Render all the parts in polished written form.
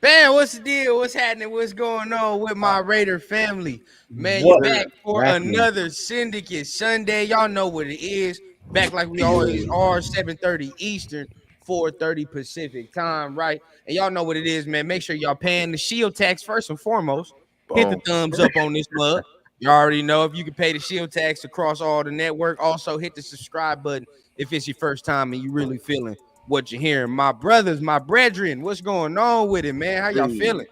Man, what's the deal? What's happening? What's going on with my Raider family? Man, you What? back for Exactly. another Syndicate Sunday. Y'all know what it is. Back like we always are, 7:30 Eastern, 4:30 Pacific time, right? And y'all know what it is, man. Make sure y'all paying the shield tax first and foremost. Hit the Boom. thumbs up on this mug. You already know if you can pay the shield tax across all the network. Also, hit the subscribe button if it's your first time and you really feeling what you're hearing. My brothers, my brethren, what's going on with it, man? How y'all feeling?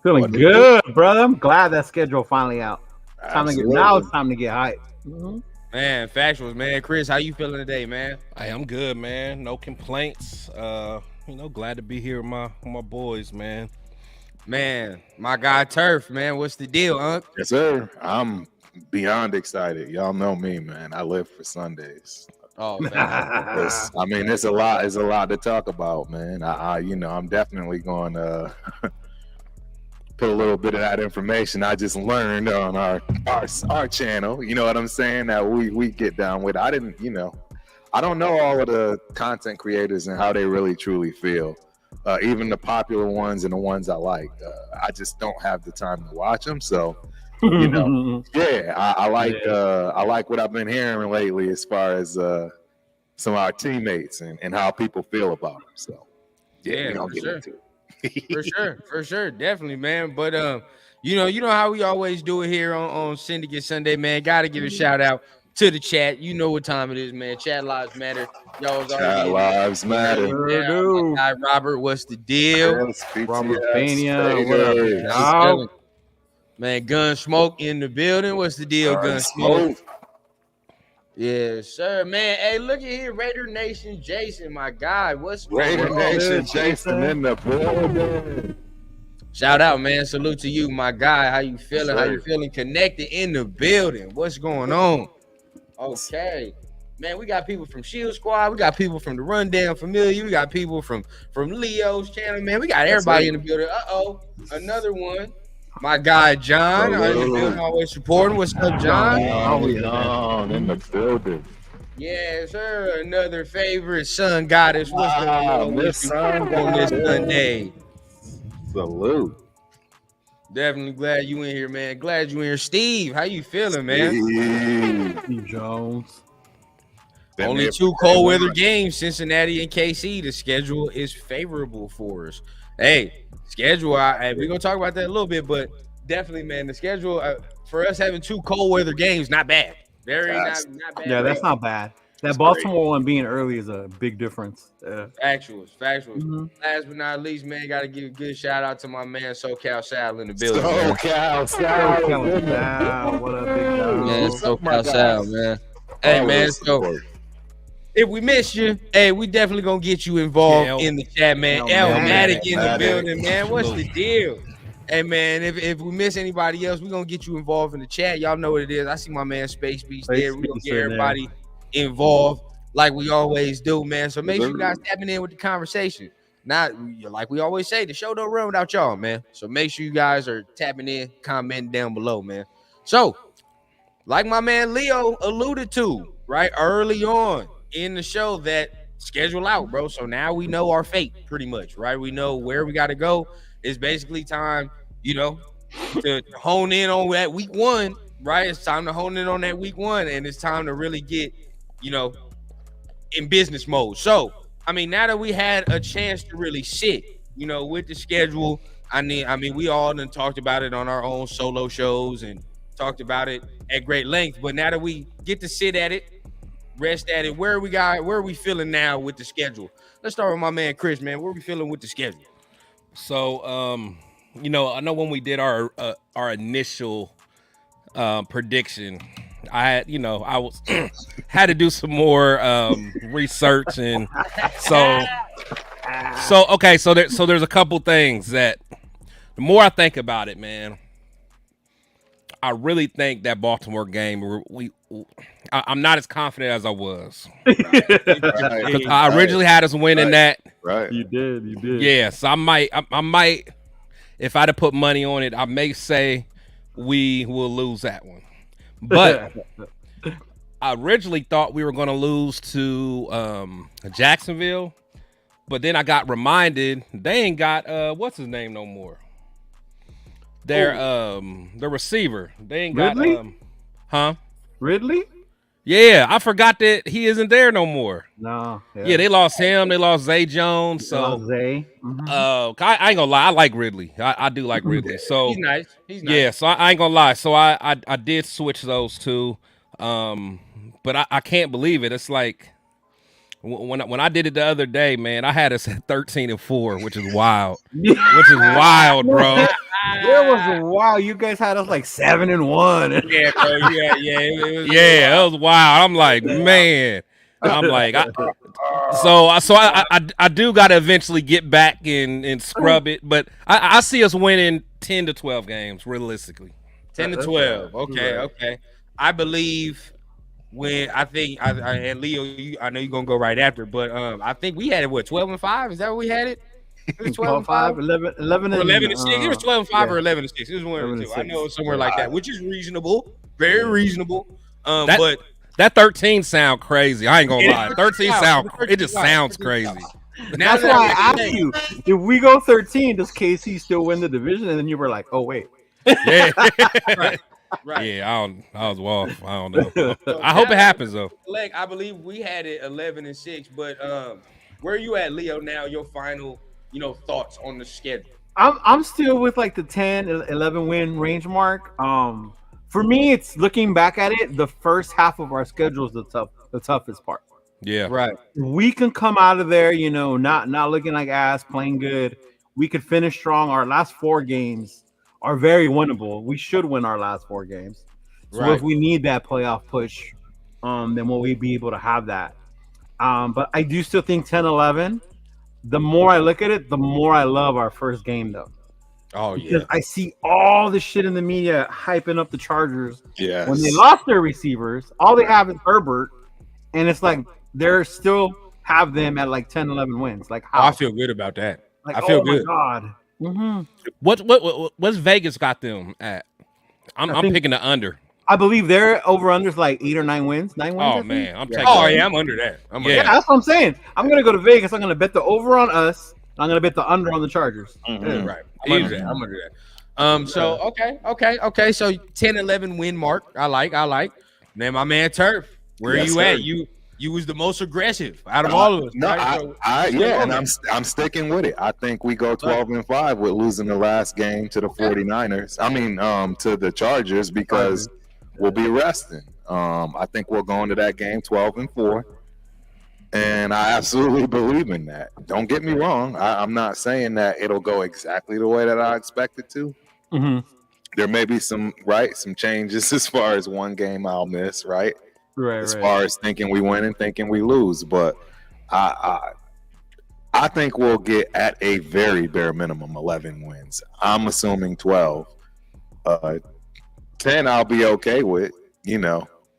Feeling What it good, brother. I'm glad that schedule finally out. Absolutely. It's time to get hyped. Mhm. Man, factuals, man. Chris, how you feeling today, man? Hey, I'm good, man. No complaints. Glad to be here with my boys, man. Man, my guy Turf, man. What's the deal, Unc? Yes, sir. I'm beyond excited. Y'all know me, man. I live for Sundays. Oh, factuals. I mean, it's a lot. It's a lot to talk about, man. I'm definitely going to put a little bit of that information I just learned on our channel. You know what I'm saying? That we get down with. I don't know all of the content creators and how they really truly feel. Even the popular ones and the ones I like. I just don't have the time to watch them. So, yeah, I like what I've been hearing lately as far as some of our teammates and how people feel about them. So, yeah, we don't get into it. For sure, definitely, man. But you know how we always do it here on Syndicate Sunday, man. Gotta give a shout out to the chat. You know what time it is, man. Chat lives matter. Y'all Chat lives matter. Yeah, my guy Robert, what's the deal? Robert Pena, what up, y'all? Man, Gun Smoke in the building. What's the deal, Gun Smoke? Yes, sir, man. Hey, look at here, Raider Nation, Jason, my guy. What's Raider Nation, Jason in the building. Shout out, man. Salute to you, my guy. How you feeling? How you feeling? Connected in the building. What's going on? Okay. Man, we got people from Shield Squad. We got people from the Rundown Familiar. We got people from Leo's channel, man. We got everybody in the building. Uh-oh, another one. My guy, John. Building, always supporting. What's up, John? John in the building. Yes, sir. Another favorite sun goddess. What's going on this on this Sunday? Salute. Definitely glad you in here, man. Glad you in here. Steve, how you feeling, man? Steve Jones. Only two cold weather games, Cincinnati and KC. The schedule is favorable for us. Hey, schedule, we're going to talk about that a little bit, but definitely, man, the schedule for us having two cold weather games, not bad. Not bad. Yeah, that's not bad. That Baltimore one being early is a big difference. Factuals. Mm-hmm. Last but not least, man, got to give a good shout out to my man SoCal Sal in the building. SoCal Sal, what up, big dog? Man, SoCal Sal, man. Hey, man, so if we miss you, hey, we definitely gonna get you involved in the chat, man. Elmatic in the building, man. What's the deal? Hey, man, if we miss anybody else, we're gonna get you involved in the chat. Y'all know what it is. I see my man Space Beast there. We're gonna get everybody involved like we always do, man. So make sure you guys tapping in with the conversation. Not like we always say, the show don't run without y'all, man. So make sure you guys are tapping in, commenting down below, man. So, like my man Leo alluded to, right, early on in the show, that schedule out, bro. So now we know our fate pretty much, right? We know where we got to go. It's basically time, to hone in on that week one, right? It's time to hone in on that week one, and it's time to really get, in business mode. So, I mean, now that we had a chance to really sit, with the schedule, I mean, we all done talked about it on our own solo shows and talked about it at great length. But now that we get to sit at it, rest at it, where are we feeling now with the schedule? Let's start with my man Chris, man. Where are we feeling with the schedule? So, I know when we did our initial prediction, I had to do some more research, and so there's a couple things that the more I think about it, man, I really think that Baltimore game, I'm not as confident as I was. Because I originally had us winning that. Right. You did. Yeah, so I might, if I'd have put money on it, I may say we will lose that one. But I originally thought we were going to lose to Jacksonville, but then I got reminded they ain't got what's his name no more. Their the receiver. They ain't Ridley? got Ridley? Yeah, I forgot that he isn't there no more. No. Yeah, they lost him. They lost Zay Jones. So Zay. I ain't gonna lie. I like Ridley. I do like Ridley. So he's nice. Yeah, so I ain't gonna lie. So I did switch those two. But I can't believe it. It's like when I did it the other day, man, I had us at 13-4, which is wild. Which is wild, bro. There was a while you guys had us like 7-1. Yeah, bro. Yeah, that was wild. I'm like, man. I'm like, I do gotta eventually get back and scrub it, but I see us winning 10 to 12 games realistically. 10 to 12. Okay. I believe when and Leo, I know you're gonna go right after, but I think we had it 12-5. Is that what we had it? It was 12-5, 11 and 6. It was 12-5 or 11-6. It was one or two. I know it was somewhere like that, which is reasonable, very reasonable. But that 13 sound crazy. I ain't gonna lie. 13 sound. It just sounds crazy. That's why I asked you, if we go 13, does KC still win the division? And then you were like, oh wait. Yeah. Right. Yeah, I was off. I don't know. I hope it happens though. I believe we had it 11-6, but where are you at, Leo? Now your final, thoughts on the schedule. I'm still with like the 10-11 win range mark. For me, it's looking back at it. The first half of our schedule is the toughest part. Yeah, right. We can come out of there, not looking like ass, playing good. We could finish strong. Our last 4 games are very winnable. We should win our last 4 games. So if we need that playoff push, then will we be able to have that? But I do still think 10-11. The more I look at it, the more I love our first game, though. Oh, because I see all the shit in the media hyping up the Chargers. Yes. When they lost their receivers, all they have is Herbert, and it's like they're still have them at like 10-11 wins. Like, how? I feel good about that. Like, I feel good. My God. Mm-hmm. What's Vegas got them at? I'm picking the under. I believe their over-under's like 8 or 9 wins. 9 wins. Oh man, I'm taking. Oh yeah, I'm under that. Yeah, that's what I'm saying. I'm gonna go to Vegas. I'm gonna bet the over on us. I'm gonna bet the under on the Chargers. Mm-hmm. Right. I'm under that. So okay. So 10-11 win mark. I like. Then my man Turf. Where are you at? You was the most aggressive out of all of us. No, right? and I'm sticking with it. I think we go 12-5 with losing the last game to the 49ers. I mean, to the Chargers because we'll be resting. I think we'll go into that game 12-4. And I absolutely believe in that. Don't get me wrong. I'm not saying that it'll go exactly the way that I expect it to. Mm-hmm. There may be some changes as far as one game I'll miss, right? As far as thinking we win and thinking we lose. But I think we'll get at a very bare minimum 11 wins. I'm assuming 12. 10 I'll be okay with,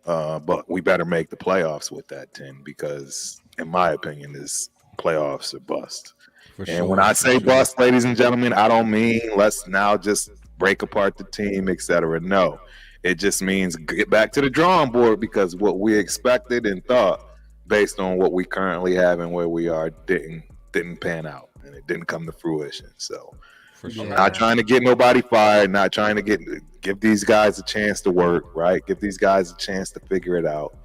but we better make the playoffs with that 10 because, in my opinion, this playoffs are bust. When I say bust, ladies and gentlemen, I don't mean let's now just break apart the team, etc. No, it just means get back to the drawing board because what we expected and thought based on what we currently have and where we are didn't pan out and it didn't come to fruition. So I'm not trying to get nobody fired, not trying to give these guys a chance to work, right? Give these guys a chance to figure it out.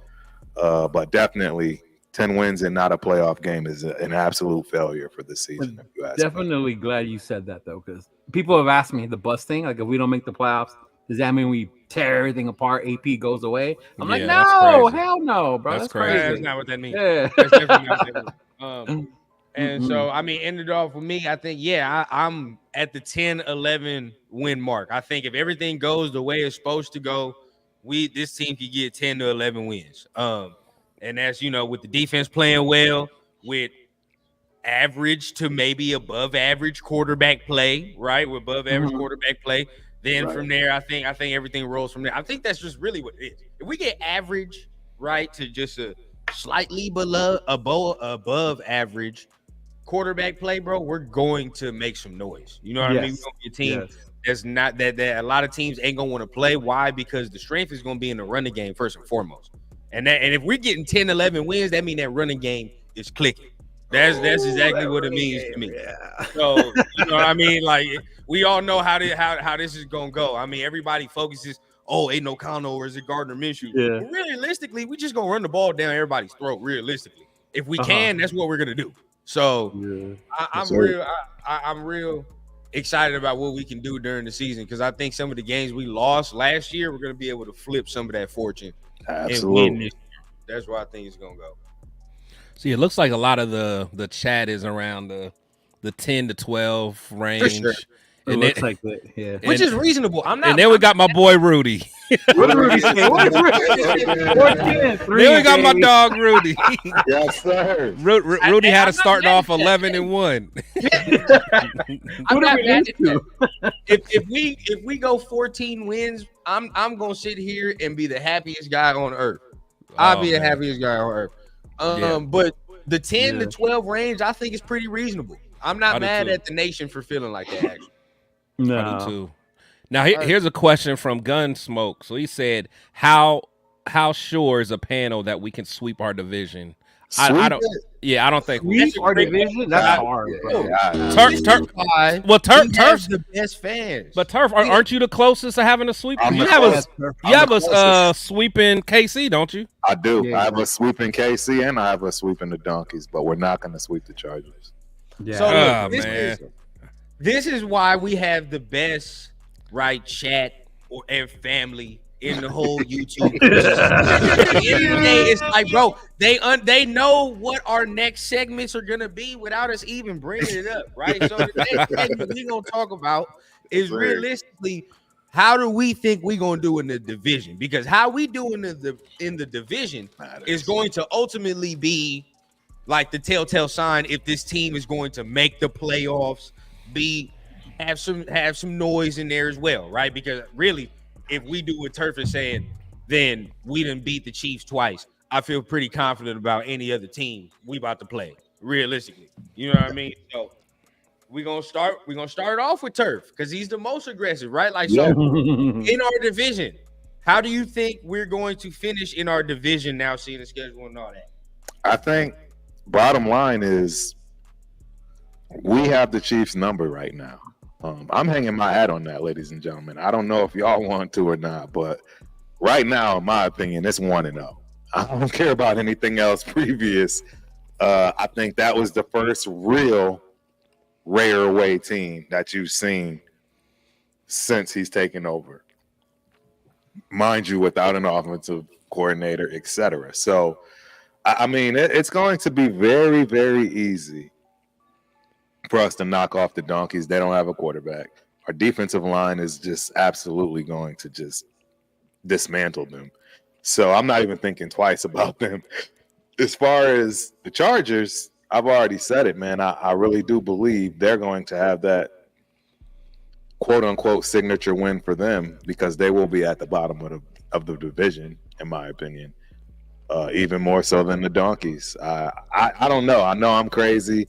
But definitely 10 wins and not a playoff game is an absolute failure for this season. If you ask definitely me. Glad you said that though, because people have asked me the bus thing. Like, if we don't make the playoffs, does that mean we tear everything apart? AP goes away? I'm like, no, hell no, bro. That's crazy. That's not what that means. Yeah. That's definitely not what that means. And so, I mean, ended off with me. I think, I'm at the 10-11 win mark. I think if everything goes the way it's supposed to go, this team could get 10 to 11 wins. And that's, with the defense playing well, with average to maybe above average quarterback play, right? With above average quarterback play. Then from there, I think everything rolls from there. I think that's just really what it is. If we get average, right, to just a slightly above average quarterback play, bro, we're going to make some noise. You know what I mean? We're going to be a team that's not that a lot of teams ain't going to want to play. Why? Because the strength is going to be in the running game first and foremost. And if we're getting 10, 11 wins, that means that running game is clicking. That's exactly what it means to me. Yeah. So, you know what I mean? Like, we all know how this is going to go. I mean, everybody focuses, ain't no Connell or is it Gardner Minshew? Yeah. But realistically, we just going to run the ball down everybody's throat, realistically. If we can, that's what we're going to do. So, I'm real excited about what we can do during the season because I think some of the games we lost last year, we're going to be able to flip some of that fortune. Absolutely. And win this year. That's where I think it's going to go. See, it looks like a lot of the chat is around the 10 to 12 range. For sure. It looks like that, yeah. Which is reasonable. I'm not. And then we got my boy Rudy. What did Rudy say? What is Rudy? Then we got my dog Rudy. Yes, sir. Rudy had to start off 11-1. I'm not mad at that. If we go 14 wins, I'm gonna sit here and be the happiest guy on earth. I'll be the happiest guy on earth. But the 10 to 12 range, I think is pretty reasonable. I'm not mad at the nation for feeling like that. Actually. No. I do too. Now here's a question from Gunsmoke. So he said, "How sure is a panel that we can sweep our division?" I don't. Yeah, I don't think sweep our division. That's hard, bro. Turf. Well, Turf's the best fans. But Turf, aren't you the closest to having a sweep? You have us sweeping KC, don't you? I do. Yeah, I have a sweeping KC and I have a sweeping the Donkeys, but we're not going to sweep the Chargers. Yeah. So this is why we have the best chat and family in the whole YouTube. At the end of the day, it's like, bro, they know what our next segments are gonna be without us even bringing it up, right? So the next segment we're gonna talk about is realistically how do we think we're gonna do in the division? Because how we do in the division is going to ultimately be like the telltale sign if this team is going to make the playoffs, have some noise in there as well, right? Because really, if we do what Turf is saying, then we done beat the Chiefs twice. I feel pretty confident about any other team we about to play, realistically. You know what I mean? So we're gonna start off with Turf because he's the most aggressive, right? Like, so in our division, how do you think we're going to finish in our division now, seeing the schedule and all that? I think bottom line is we have the Chiefs number right now. I'm hanging my hat on that, ladies and gentlemen. I don't know if y'all want to or not, but right now, in my opinion, it's 1-0. I don't care about anything else previous. I think that was the first real rare away team that you've seen since he's taken over. Mind you, without an offensive coordinator, etc. So, I mean, it's going to be very, very easy for us to knock off the Donkeys. They don't have a quarterback. Our defensive line is just absolutely going to just dismantle them. So I'm not even thinking twice about them. As far as the Chargers, I've already said it, man. I really do believe they're going to have that quote-unquote signature win for them because they will be at the bottom of the division, in my opinion, even more so than the Donkeys. I don't know. I know I'm crazy.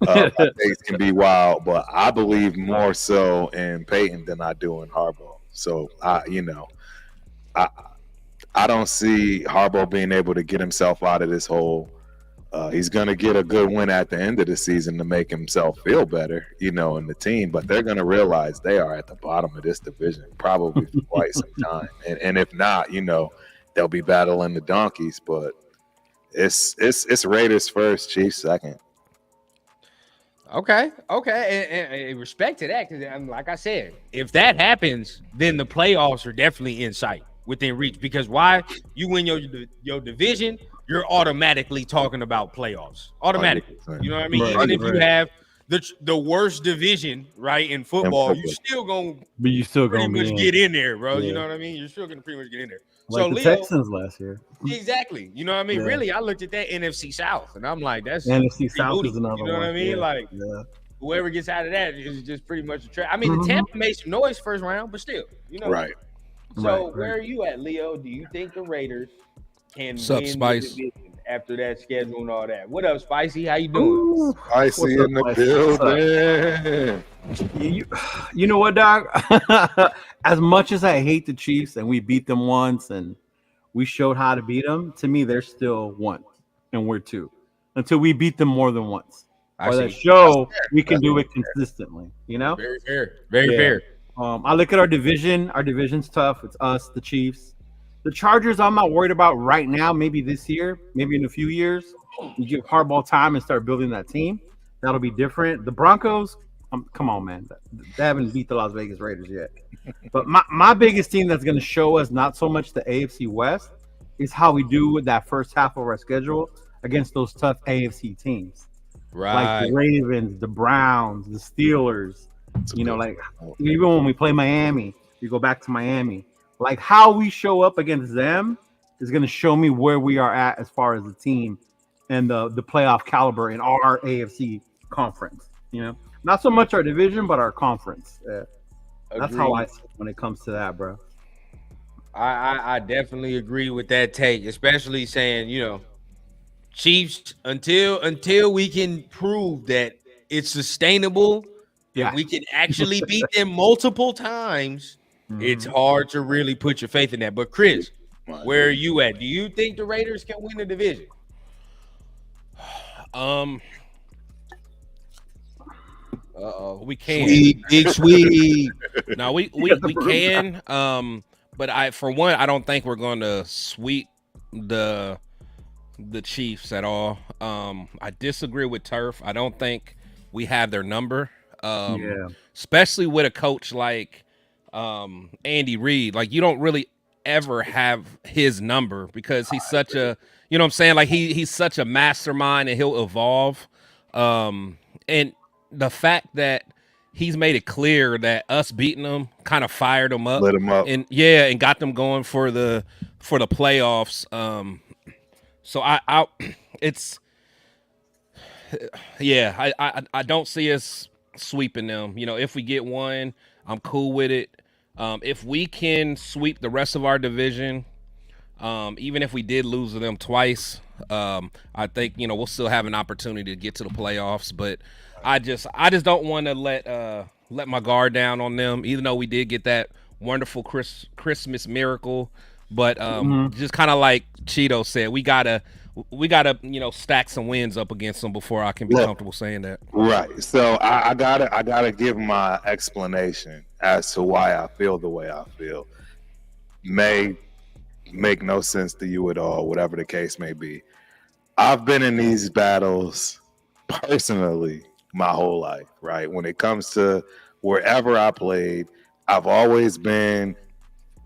My takes can be wild, but I believe more so in Peyton than I do in Harbaugh. So I don't see Harbaugh being able to get himself out of this hole. He's going to get a good win at the end of the season to make himself feel better, in the team. But they're going to realize they are at the bottom of this division probably for quite some time. And if not, they'll be battling the Donkeys. But it's Raiders first, Chiefs second. Okay, and respect to that, because like I said, if that happens, then the playoffs are definitely in sight, within reach. Because why? You win your division, you're automatically talking about playoffs, automatically. 100%. You know what I mean? Right, even if you have the worst division, right, in football, you still gonna pretty much get in there, bro. Yeah. You know what I mean? You're still gonna pretty much get in there. Like so the Leo, Texans last year. Exactly. You know what I mean? Yeah. Really, I looked at that NFC South, and I'm like, that's NFC South is another one. You know what I mean? Yeah. Like, whoever gets out of that is just pretty much a trap. I mean, the Tampa made some noise first round, but still, Right. So where are you at, Leo? Do you think the Raiders can win Spice? The division after that schedule and all that? What up, Spicy? How you doing? Spicy in the building. You know what, dog? As much as I hate the Chiefs and we beat them once and we showed how to beat them. To me, they're still 1 and we're 2 until we beat them more than once. Or that show we can do it consistently. You know, very fair, very fair. I look at our division. Our division's tough. It's us, the Chiefs, the Chargers. I'm not worried about right now. Maybe this year, maybe in a few years, you give Harbaugh time and start building that team. That'll be different. The Broncos, come on, man. They haven't beat the Las Vegas Raiders yet. But my biggest team that's going to show us not so much the AFC West is how we do with that first half of our schedule against those tough AFC teams. Right. Like the Ravens, the Browns, the Steelers. You know, like even when we play Miami, you go back to Miami. Like how we show up against them is going to show me where we are at as far as the team and the playoff caliber in our AFC conference. You know, not so much our division, but our conference. That's how I see it when it comes to that, bro. I definitely agree with that take, especially saying, you know, Chiefs until we can prove that it's sustainable. Yeah, we can actually beat them multiple times. It's hard to really put your faith in that. But Chris, where are you at? Do you think the Raiders can win the division? We can. Big sweep. No, we can. But I don't think we're going to sweep the Chiefs at all. I disagree with Turf. I don't think we have their number. Especially with a coach like Andy Reid. Like, you don't really ever have his number because he's such a, you know what I'm saying? Like he's such a mastermind and he'll evolve. And the fact that he's made it clear that us beating them kind of fired them up. Lit them up. And got them going for the playoffs. So I don't see us sweeping them. You know, if we get one, I'm cool with it. If we can sweep the rest of our division, even if we did lose to them twice, I think, you know, we'll still have an opportunity to get to the playoffs. But I just don't want to let my guard down on them, even though we did get that wonderful Christmas miracle. But just kind of like Cheeto said, we gotta, you know, stack some wins up against them before I can be comfortable saying that. Right. So I gotta give my explanation as to why I feel the way I feel. May make no sense to you at all, whatever the case may be. I've been in these battles personally my whole life, right? When it comes to wherever I played, I've always been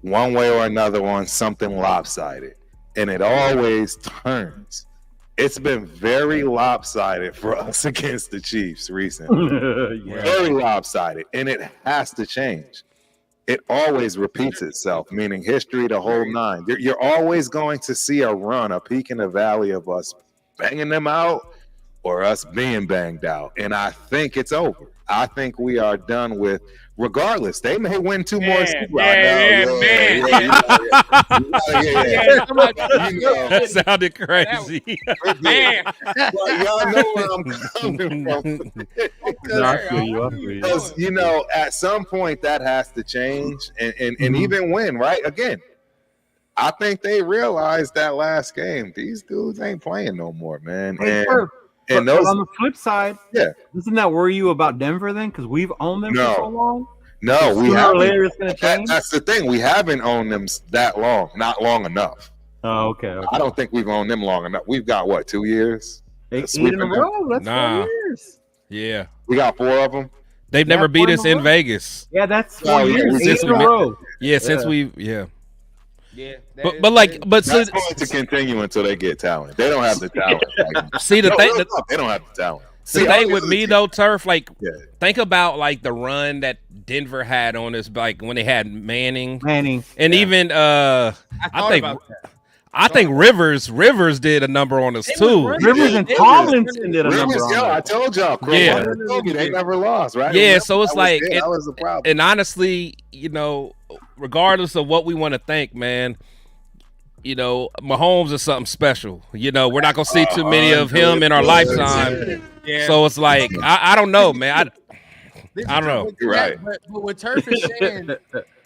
one way or another on something lopsided, and it always turns. It's been very lopsided for us against the Chiefs recently. Very lopsided, and it has to change. It always repeats itself, meaning history, the whole nine. You're always going to see a run, a peak in the valley of us banging them out or us being banged out. And I think it's over. I think we are done with, regardless, they may win two more. That sounded crazy. But y'all know where I'm coming from. Because, you know, at some point that has to change. And even when, right? Again, I think they realized that last game, these dudes ain't playing no more, man. And those, on the flip side, doesn't that worry you about Denver then? Because we've owned them for so long. No, we haven't. That's the thing. We haven't owned them that long, not long enough. Oh, okay. I don't think we've owned them long enough. We've got what, 2 years? 8 in a row. That's 4 years. Yeah, we got 4 of them. They've never beat us in Vegas. Yeah, that's 4 years. 8 in a row. Yeah, since we've but that's going to continue until they get talent. They don't have the talent. See, the thing, they don't have the talent. The thing with me though, Turf, like think about like the run that Denver had on us, like when they had Manning, and even I think Rivers did a number on us too. Rivers and Tomlinson did a number on us. I told y'all, they never lost, right? Yeah, so it's like that was the problem. And honestly, you know, regardless of what we want to think, man, you know, Mahomes is something special. You know, we're not gonna see too many of him in our lifetime. Yeah. So it's like I don't know, man. I don't know. You're right. But what Turf is saying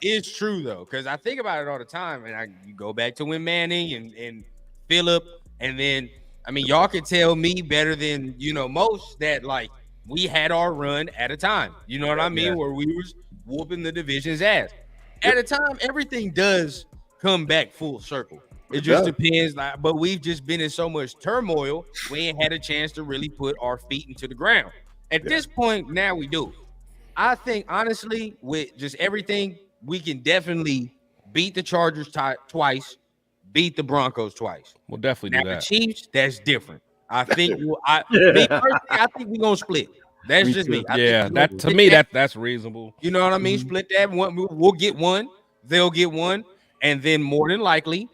is true though, because I think about it all the time, and you go back to when Manning and Phillip, and then I mean y'all can tell me better than most that like we had our run at a time. You know what I mean? Where we was whooping the division's ass. At a time, everything does come back full circle. It just depends. But we've just been in so much turmoil, we ain't had a chance to really put our feet into the ground. At this point, now we do. I think, honestly, with just everything, we can definitely beat the Chargers twice, beat the Broncos twice. We'll definitely do that. The Chiefs, that's different. I think I think we're going to split. That's just me. That's reasonable. You know what I mean? Split that one. We'll get one. They'll get one. And then more than likely,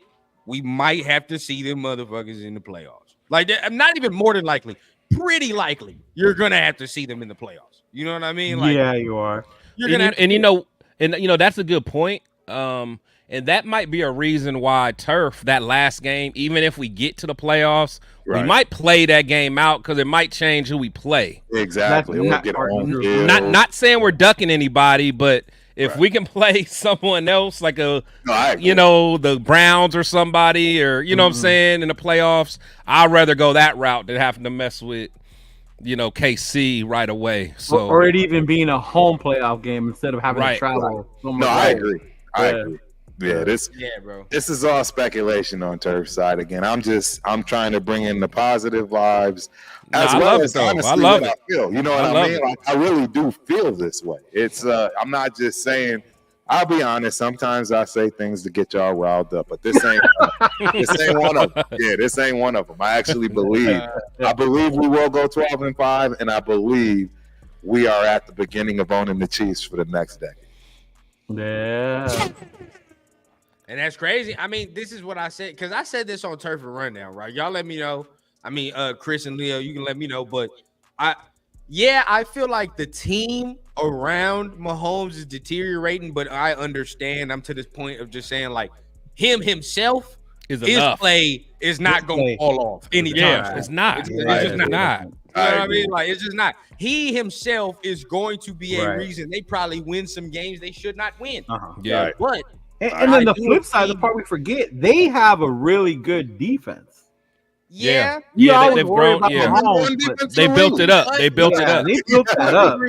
we might have to see them motherfuckers in the playoffs. Like, not even more than likely. Pretty likely, you're going to have to see them in the playoffs. You know what I mean? Like, yeah, you are. That's a good point. And that might be a reason why Turf, that last game, even if we get to the playoffs, we might play that game out because it might change who we play. Exactly. Not saying we're ducking anybody, but if we can play someone else like the Browns or somebody, or what I'm saying, in the playoffs, I'd rather go that route than having to mess with KC right away. So or it even being a home playoff game instead of having to travel. No, I agree. Yeah, this is all speculation on Turf's side. Again, I'm trying to bring in the positive vibes as well as honestly what I feel. You know what I mean? Like, I really do feel this way. It's I'm not just saying. I'll be honest. Sometimes I say things to get y'all riled up, but this ain't one of them. Yeah, this ain't one of them. I actually believe. I believe we will go 12-5, and I believe we are at the beginning of owning the Chiefs for the next decade. Yeah. And that's crazy. I mean, this is what I said, because I said this on Turf and Rundown, right? Y'all let me know. I mean, Chris and Leo, you can let me know. But I feel like the team around Mahomes is deteriorating, but I understand. I'm to this point of just saying, like, himself, his play is not going to fall off anytime. Yeah, it's not. It's just not. You know what I mean? Like, it's just not. He himself is going to be a reason they probably win some games they should not win. Yeah. But and then the flip side, the part we forget, they have a really good defense. Yeah. They've grown. They built it up. They built it up. They built that up.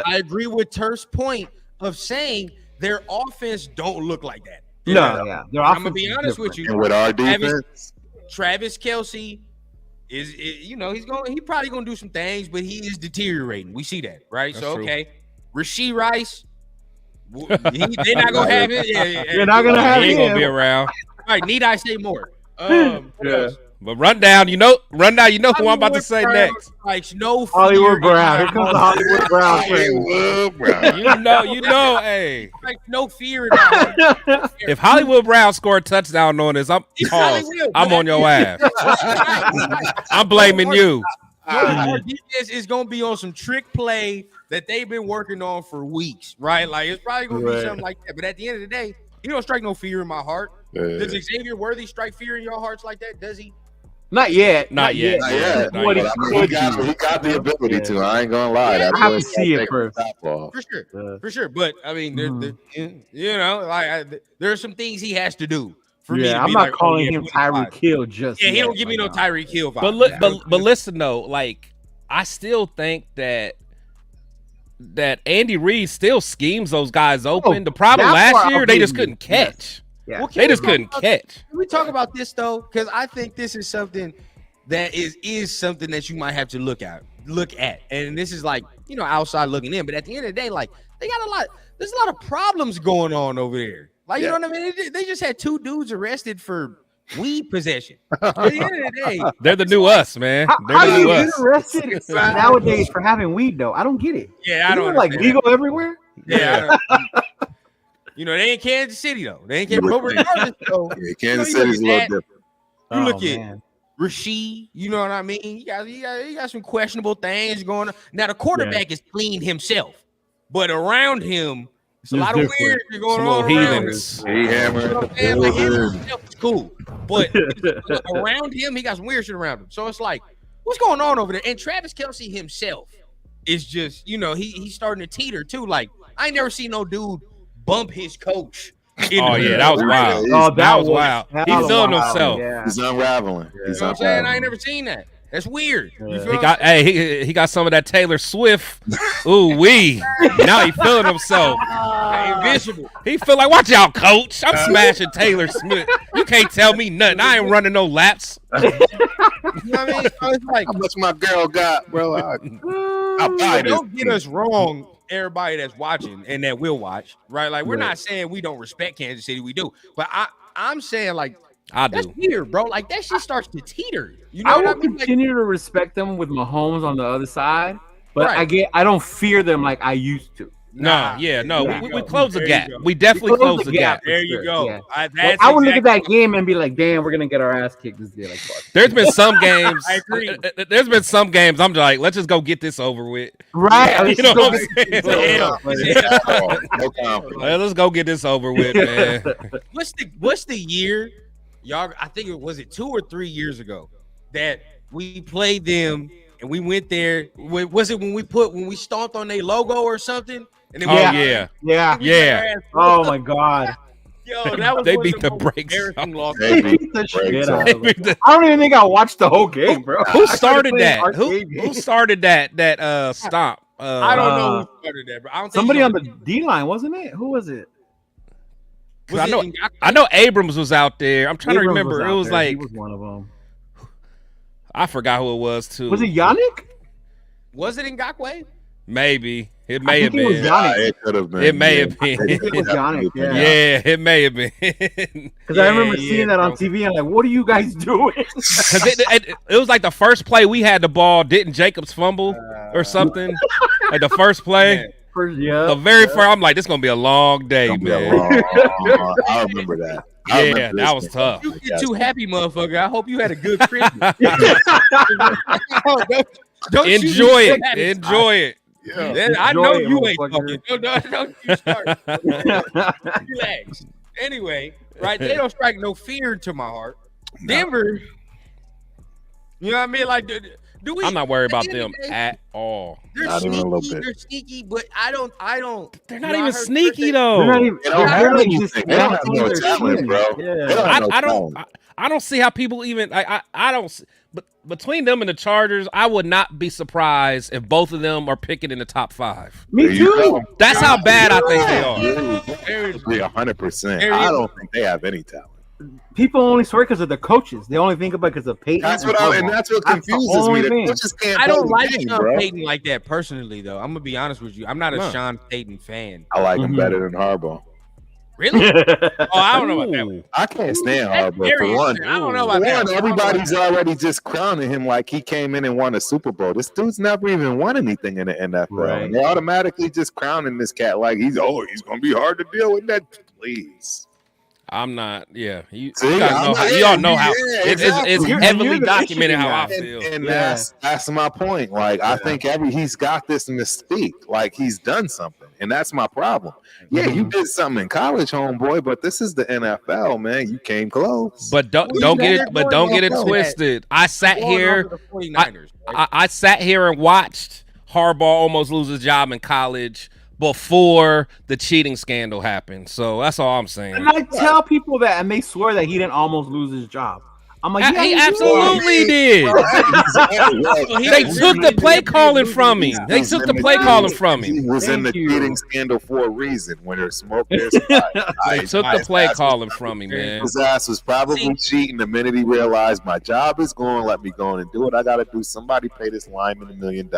I agree with Turf's point of saying their offense don't look like that. I'm gonna be honest with you. And with our defense, Travis Kelce is he probably gonna do some things, but he is deteriorating. We see that, right? That's so true. okay, Rasheed Rice. They're not gonna have it. They're not gonna have it. He ain't gonna be around. All right, need I say more? But Rundown, who I'm about to say next. Like no Hollywood Brown. Here comes the Hollywood Brown train. Hey. Like no fear in that. If Hollywood Brown scored a touchdown on this, I'm on your ass. I'm blaming you. Our defense is gonna be on some trick play that they've been working on for weeks, right? Like it's probably gonna be something like that. But at the end of the day, he don't strike no fear in my heart. Does Xavier Worthy strike fear in your hearts like that? Does he? Not yet. Not yet. What he got the ability to. I ain't gonna lie. I have to see it first. For sure. But I mean, there are some things he has to do. For me to I'm be not like, calling him Tyreek Hill just. Yeah, he don't give me no Tyreek Hill vibe. But listen though, like I still think that Andy Reid still schemes those guys open. The problem last year, they just couldn't catch. Yeah. Well, they just couldn't catch. Can we talk about this though? Because I think this is something that is something that you might have to look at. And this is like, outside looking in. But at the end of the day, like they got there's a lot of problems going on over there. Like, you know what I mean? They just had 2 dudes arrested for weed possession. At the end of the day, they're the new us, man. How do you get arrested nowadays for having weed though? I don't get it. Yeah, I don't like legal everywhere. Yeah. They ain't Kansas City though. They ain't Kansas City. Kansas City's a little different. You look at Rasheed. You know what I mean? You got some questionable things going on. Now the quarterback is clean himself, but around him, it's a lot of weird going on. Heathens. He hammered. Like himself is cool, but around him, he got some weird shit around him. So it's like, what's going on over there? And Travis Kelce himself is just, he's starting to teeter too. Like, I ain't never seen no dude bump his coach. Oh yeah, that was wild. Oh, that was wild. He's feeling himself. Yeah. He's unraveling. You know what I'm saying? I ain't never seen that. That's weird. You feel He got some of that Taylor Swift. Ooh wee. Now he feeling himself. Invincible. He feel like, watch out, coach. I'm smashing Taylor Smith. You can't tell me nothing. I ain't running no laps. You know what I mean? So it's like, how much my girl got, bro? Don't get us wrong, everybody that's watching and that will watch, right? Like, we're not saying we don't respect Kansas City. We do. But I'm saying, like, that's weird, bro. Like, that shit starts to teeter. You know I what I will mean? continue to respect them with Mahomes on the other side, but I don't fear them like I used to. We close the gap. We definitely close the gap. There you go. Yeah. I would look at that game and be like, "Damn, we're gonna get our ass kicked this day." Like, there's been some games. I agree. There's been some games I'm like, let's just go get this over with. Right? Yeah, you know what I'm saying? No confidence. Let's go get this over with, man. What's the year, y'all? I think it was 2 or 3 years ago that we played them and we went there. Was it when we stomped on their logo or something? And then yeah. Oh my God. Yo, that was they beat the brakes. They beat the shit out of it. I don't even think I watched the whole game, bro. Who started that? Who started that stomp? I don't know who started that, bro. I don't think somebody on the D line, wasn't it? Who was it? I know Abrams was out there. I'm trying to remember. It was like he was one of them. I forgot who it was too. Was it Yannick? Was it Ngakoue? Maybe. It may have been. It could have been. It may have been. It was Yannick, yeah, it may have been. Because I remember seeing that on TV. I'm like, what are you guys doing? Because it was like the first play we had the ball. Didn't Jacobs fumble or something? Like the first play? The very first. I'm like, this is going to be a long day, man. I remember that. That was tough. You get too happy, motherfucker. I hope you had a good Christmas. Don't enjoy it. Enjoy it. Yeah. I know you ain't talking. Don't you start. Relax. Anyway, right? They don't strike no fear into my heart. Denver, you know what I mean? Like, do we? I'm not worried about them at all. They're sneaky. They're sneaky, but I don't. They're not even sneaky though. They don't have no talent, bro. I don't see how people even. I don't. But between them and the Chargers, I would not be surprised if both of them are picking in the top 5. Me too. That's how bad I think they are. 100%. I don't think they have any talent. People only swear because of the coaches. They only think about because of Peyton. That's what confuses me. The coaches can't. I don't like Sean Payton like that personally, though. I'm gonna be honest with you. I'm not a Sean Payton fan. I like him better than Harbaugh. Really? I don't know about that one. I can't stand Harbaugh for one. I don't know about that. Everybody's already just crowning him like he came in and won a Super Bowl. This dude's never even won anything in the NFL. Right. And they're automatically just crowning this cat like he's gonna be hard to deal with. That, please. I'm not. Yeah, you all know how it's heavily documented how I feel, and that's my point. Like I think he's got this mystique, like he's done something, and that's my problem. Yeah, you did something in college, homeboy, but this is the NFL, man. You came close, but don't get it twisted. I sat here. I sat here and watched Harbaugh almost lose his job in college before the cheating scandal happened. So that's all I'm saying. And I tell people that, and they swear that he didn't almost lose his job. I'm like, he absolutely did. They took the play calling from him. He was in the cheating scandal for a reason. When there's smoke, there's fire. They took the play calling from him, man. His ass was probably cheating the minute he realized my job is going. Let me go and do what I got to do. Somebody pay this lineman $1 million.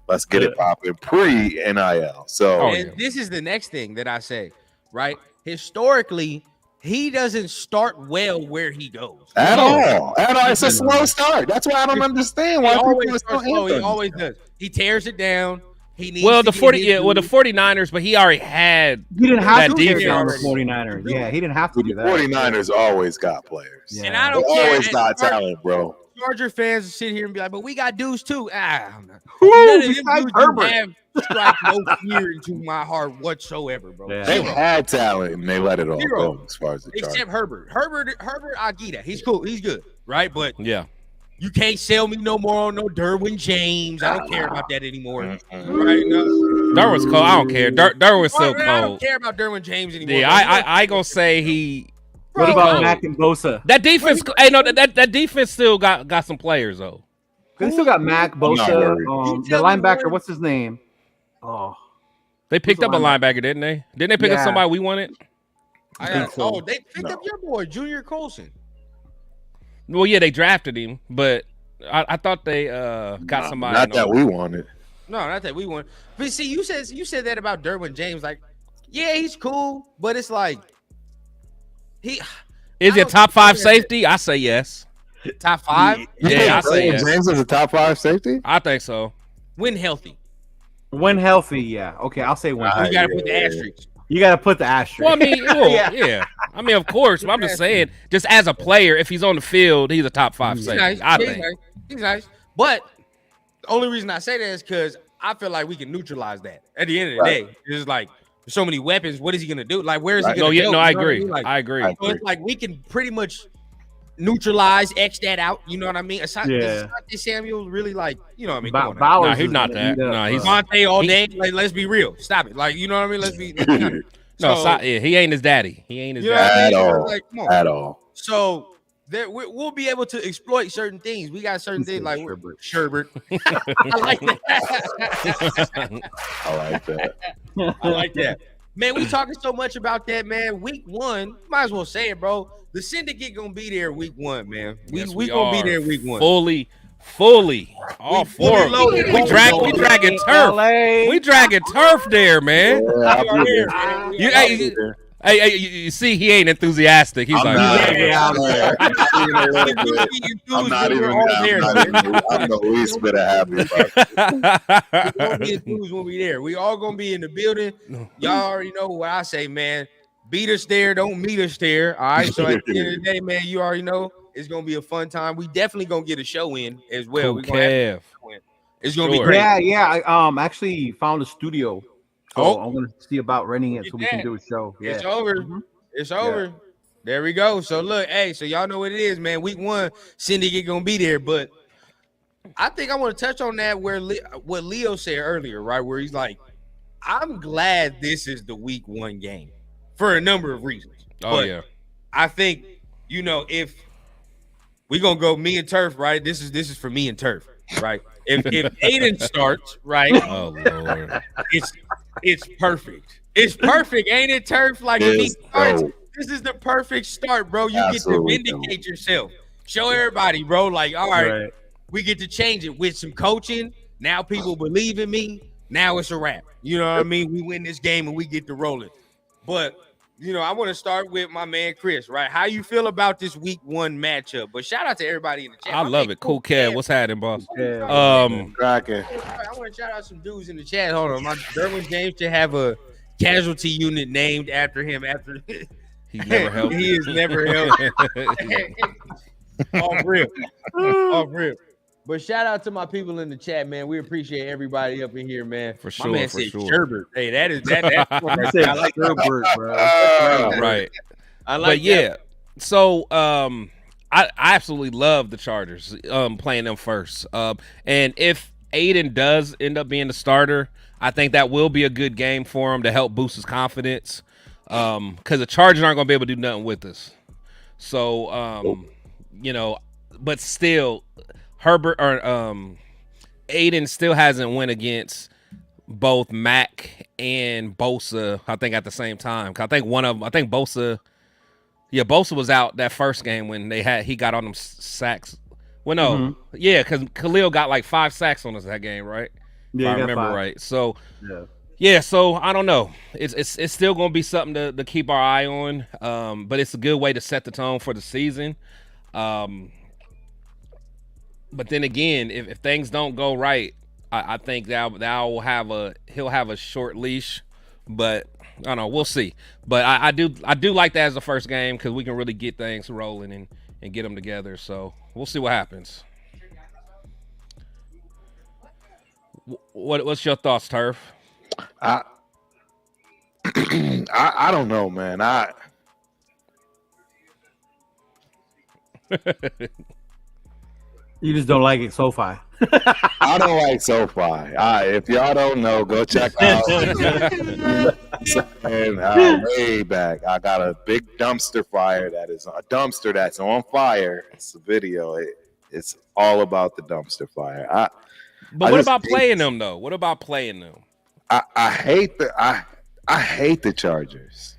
Let's get it popping pre-NIL. So this is the next thing that I say, right? Historically, he doesn't start well where he goes. At all. It's a slow start. That's why I don't understand why people are so slow. He always does. He tears it down. He needs the 49ers, but he already had he didn't have to tear down the 49ers. Yeah, he didn't have to do that. 49ers always got players. Yeah. And I don't care. Always got talent, bro. Charger fans sit here and be like, but we got dudes too. None of Who? them dudes have strike no fear into my heart whatsoever, bro. Yeah. They had talent and they let it all go as far as the Chargers. Except Herbert. Herbert, I get it. He's cool. He's good, right? But yeah, You can't sell me no more on no Derwin James. I don't care about that anymore. Right? No. Derwin's cold. I don't care. Derwin's so cold. I don't care about Derwin James anymore. Yeah, I gonna say he. What about Mac and Bosa? That defense, hey, no, that defense still got some players though. They still got Mac, Bosa, the linebacker. What's his name? Oh, they picked up a linebacker, didn't they? Didn't they pick up somebody we wanted? I think so. Oh, they picked up your boy, Junior Colson. Well, yeah, they drafted him, but I thought they got somebody. Not that we wanted. No, not that we wanted. But see, you said that about Derwin James. Like, yeah, he's cool, but it's like is he a top 5 safety? I say yes. Top 5? Yeah, I say yes. James is a top 5 safety. I think so. When healthy. When healthy, yeah. Okay, I'll say when. You gotta put the asterisk. You gotta put the asterisk. Well, I mean, yeah. I mean, of course. But I'm just saying, just as a player, if he's on the field, he's a top 5 safety. Nice. I think he's nice. But the only reason I say that is because I feel like we can neutralize that. At the end of the day, it's like there's so many weapons. What is he gonna do? Like, where is he gonna go? No, I agree. Like, I agree. So it's like we can pretty much neutralize, X that out. You know what I mean? Asante Samuel really like, you know what I mean? Bowers, he's not that. No, he's Devontae all day. Like, let's be real. Stop it. Like, you know what I mean? Let's be. He ain't his daddy. He ain't his daddy at all. So we'll be able to exploit certain things. We got certain things like Sherbert. I like that. I like that. Man, we talking so much about that, man. Week 1, might as well say it, bro. The Syndicate gonna be there week 1, man. We gonna be there week 1. Fully. All 4. We dragging turf. We dragging turf there, man. Hey, you see, he ain't enthusiastic. He's I'm not the least bit happy about it. We're gonna be enthused when we there. We all gonna be in the building. Y'all already know what I say, man. Beat us there, don't meet us there. All right. So at the end of the day, man, you already know it's gonna be a fun time. We definitely gonna get a show in as well. It's gonna be great. Yeah. I actually found a studio. So I'm gonna see about renting it so we can do a show. Yeah. It's over. It's over. Yeah. There we go. So look, hey, so y'all know what it is, man. Week 1, Syndicate gonna be there, but I think I want to touch on that where what Leo said earlier, right? Where he's like, I'm glad this is the week 1 game for a number of reasons. But I think, you know, if we're gonna go me and Turf, right? This is for me and Turf, right? If Aiden starts, right? Oh Lord, it's perfect. It's perfect, ain't it, Turf? Like if he starts, this is the perfect start, bro. You get to vindicate yourself. Show everybody, bro. Like, all right, we get to change it with some coaching. Now people believe in me. Now it's a wrap. You know what I mean? We win this game and we get to rolling. But you know, I want to start with my man Chris, right? How you feel about this week 1 matchup? But shout out to everybody in the chat. I love it. Cool Kev. What's happening, boss? Cracking. I want to shout out some dudes in the chat. Hold on. My Derwin James should have a casualty unit named after him. After he never helped. He is never helped. Off real. But shout out to my people in the chat, man. We appreciate everybody up in here, man. For sure. My man said Sherbert. Hey, that's I like Sherbert, bro. Right. I like that. So I absolutely love the Chargers playing them first. And if Aiden does end up being the starter, I think that will be a good game for him to help boost his confidence. Because the Chargers aren't going to be able to do nothing with us. So, you know, but still, Herbert or Aiden still hasn't went against both Mac and Bosa, I think, at the same time. I think Bosa was out that first game when he got on them sacks. Well, no, because Khalil got like 5 sacks on us that game, right? Yeah, if I remember right. So so I don't know. It's still gonna be something to keep our eye on. But it's a good way to set the tone for the season. But then again, if things don't go right, I think that he'll have a short leash. But I don't know. We'll see. But I do like that as the first game because we can really get things rolling and get them together. So we'll see what happens. What's your thoughts, Turf? I don't know, man. You just don't like it SoFi. I don't like SoFi. If y'all don't know, go check out. Way back, I got a big dumpster fire that is a dumpster that's on fire. It's a video. It's all about the dumpster fire. But what about playing them though? What about playing them? I hate the Chargers.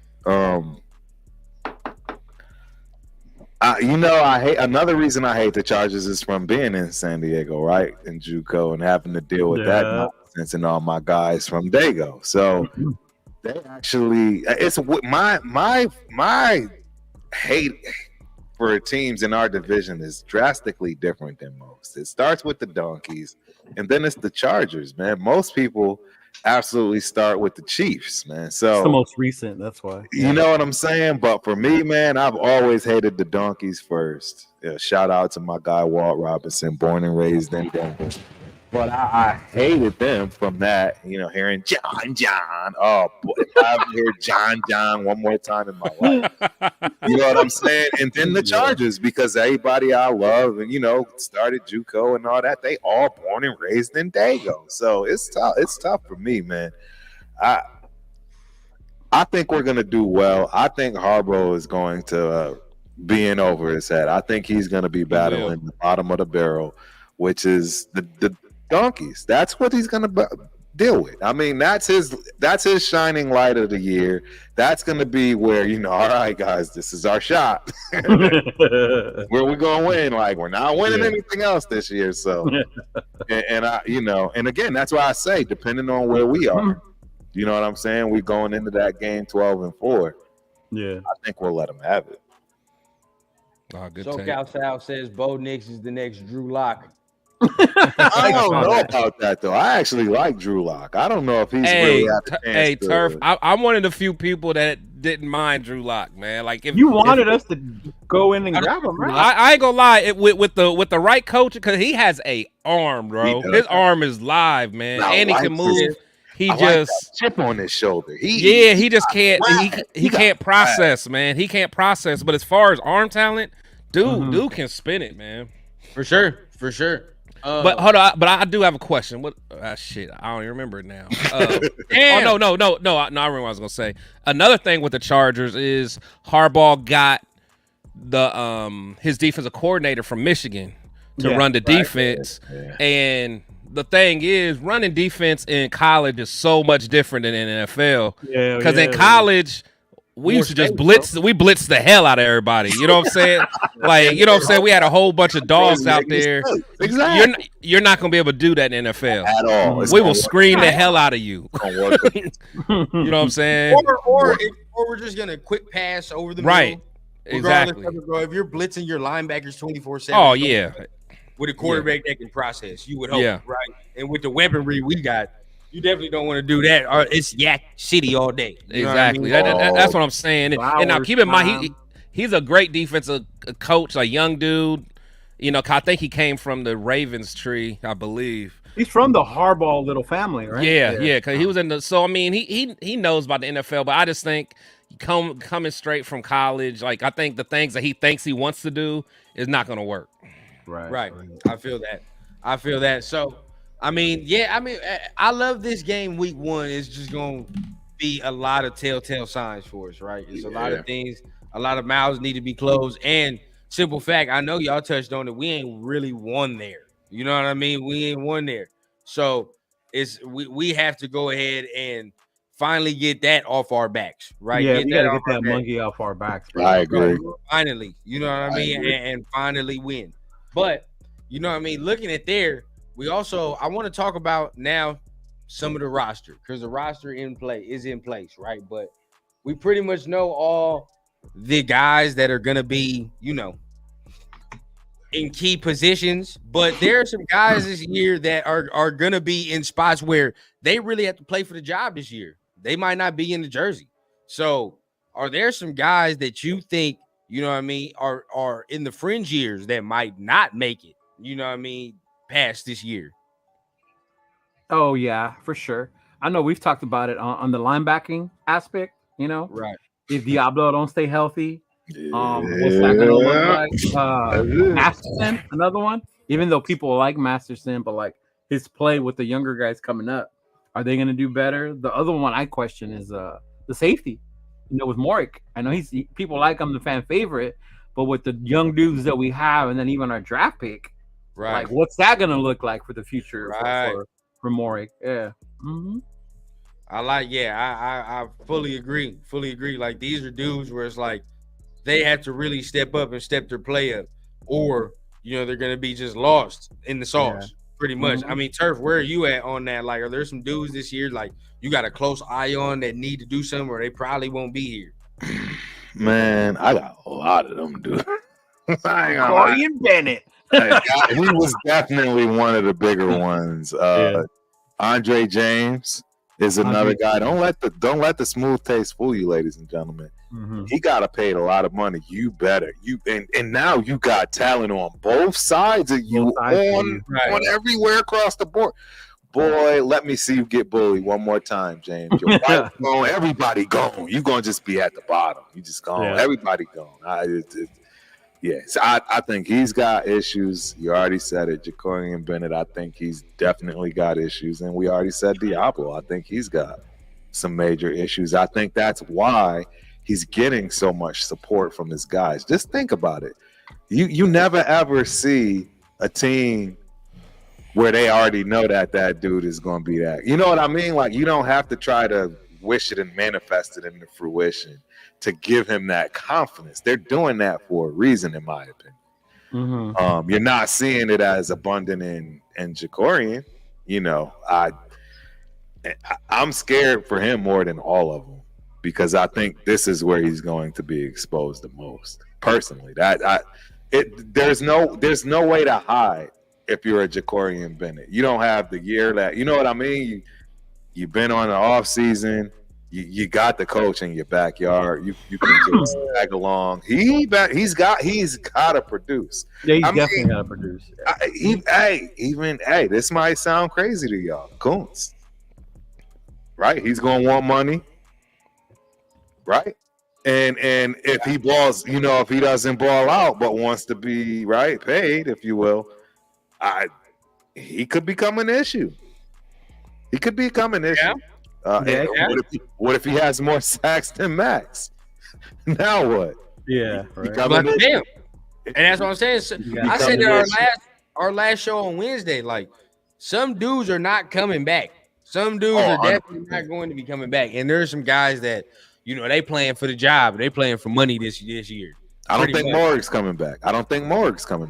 I hate another reason I hate the Chargers is from being in San Diego, right, in JUCO, and having to deal with that nonsense and all my guys from Dago. So they actually, it's my hate for teams in our division is drastically different than most. It starts with the Donkeys, and then it's the Chargers, man. Most people absolutely start with the Chiefs, man. So it's the most recent. That's why. You know what I'm saying? But for me, man, I've always hated the Donkeys first. Shout out to my guy Walt Robinson, born and raised in Denver. But I hated them from that, hearing John. Oh, boy, if I ever hear John one more time in my life. You know what I'm saying? And then the Chargers, because everybody I love and, started JUCO and all that, they all born and raised in Dago. So it's tough. It's tough for me, man. I think we're going to do well. I think Harbaugh is going to be in over his head. I think he's going to be battling the bottom of the barrel, which is the Donkeys. That's what he's going to deal with. I mean, that's his shining light of the year. That's going to be where, all right, guys, this is our shot. Where we going to win? Like, we're not winning anything else this year. So, and again, that's why I say, depending on where we are, you know what I'm saying? We're going into that game 12-4. Yeah. I think we'll let them have it. Good SoCal South says Bo Nix is the next Drew Lock. I don't know about that though. I actually like Drew Lock. I don't know if he's really had a chance. Hey, Turf, I'm one of the few people that didn't mind Drew Lock, man. Like if you wanted us to go in and grab him, right? I ain't gonna lie, with the right coach, because he has a arm, bro. His arm is live, man, and he can move. He just chip on his shoulder. He just can't. He can't process, man. He can't process. But as far as arm talent, dude can spin it, man. For sure. But hold on. But I do have a question. What? Shit, I don't even remember it now. Oh no. I remember what I was gonna say. Another thing with the Chargers is Harbaugh got the his defensive coordinator from Michigan to run the defense, and the thing is, running defense in college is so much different than in the NFL. Because in college, we used to just blitz. We blitzed the hell out of everybody. You know what I'm saying? Like, you know what I'm saying? We had a whole bunch of dogs out there. Exactly. You're not going to be able to do that in the NFL. At all. We will screen the hell out of you. You know what I'm saying? Or we're just going to quick pass over the middle. Right. Exactly. If you're blitzing your linebackers 24/7. Oh, yeah. With a quarterback that can process, you would hope, right? And with the weaponry we got, you definitely don't want to do that. Or it's Yak City all day. Exactly. What I mean? That's what I'm saying. And now keep in mind, he's a great defensive coach, a young dude. I think he came from the Ravens tree, I believe. He's from the Harbaugh little family, right? Yeah. Because he was in the. So I mean, he knows about the NFL, but I just think coming straight from college, like I think the things that he thinks he wants to do is not going to work. Right. I feel that. So, I love this game week 1. It's just going to be a lot of telltale signs for us, right? It's a lot of things, a lot of mouths need to be closed. And simple fact, I know y'all touched on it. We ain't really won there. You know what I mean? We ain't won there. So we have to go ahead and finally get that off our backs, right? Yeah, we got to get that monkey off our backs. Bro. I agree. Finally, you know what I mean? And finally win. But, you know what I mean? Looking at there, I want to talk about now some of the roster, because the roster is in place, right? But we pretty much know all the guys that are going to be, in key positions. But there are some guys this year that are going to be in spots where they really have to play for the job this year. They might not be in the jersey. So are there some guys that you think, you know what I mean, are in the fringe years that might not make it, you know what I mean, past this year? Oh, yeah, for sure. I know we've talked about it on the linebacking aspect, Right. If Diablo don't stay healthy, what's that going to look like? Masterson, another one. Even though people like Masterson, but like his play with the younger guys coming up, are they going to do better? The other one I question is the safety. With Morik, I know people like him, the fan favorite, but with the young dudes that we have, and then even our draft pick, right? Like, what's that going to look like for the future right. for Morik? Yeah. Mm-hmm. I fully agree. Like, these are dudes where it's like they have to really step up and step their play up, or they're gonna be just lost in the sauce, pretty much. I mean, Turf, where are you at on that? Like, are there some dudes this year like you got a close eye on that need to do something, or they probably won't be here? Man, I got a lot of them, dude. Corey Bennett. He was definitely one of the bigger ones. Andre James is another guy. Don't let the smooth taste fool you, ladies and gentlemen. Mm-hmm. He got paid a lot of money. You better. And now you got talent on both sides of you, on everywhere across the board. Boy, let me see you get bullied one more time, James. Your wife gone, everybody gone. You gonna just be at the bottom. You just gone. Yeah. Everybody gone. So I think he's got issues. You already said it. Jacorian Bennett, I think he's definitely got issues. And we already said Diablo. I think he's got some major issues. I think that's why he's getting so much support from his guys. Just think about it. You never ever see a team where they already know that dude is going to be that. You know what I mean? Like, you don't have to try to wish it and manifest it into fruition to give him that confidence. They're doing that for a reason, in my opinion. Mm-hmm. You're not seeing it as abundant in Jacorian. I'm scared for him more than all of them, because I think this is where he's going to be exposed the most. Personally, there's no way to hide if you're a Jacorian Bennett. You don't have the year that, you know what I mean? You've been on the off season. You got the coach in your backyard. You can just tag along. He's got to produce. Yeah, he's definitely got to produce. This might sound crazy to y'all. Kuntz, right? He's gonna want money, right? And if he balls, if he doesn't ball out but wants to be paid, if you will, he could become an issue. He could become an issue. What if he has more sacks than Max? Now what? Yeah, damn. And that's what I'm saying. I said in our last show on Wednesday, like, some dudes are not coming back. Some dudes are definitely not going to be coming back. And there's some guys that, they playing for the job. They playing for money this year. I don't think Morik's coming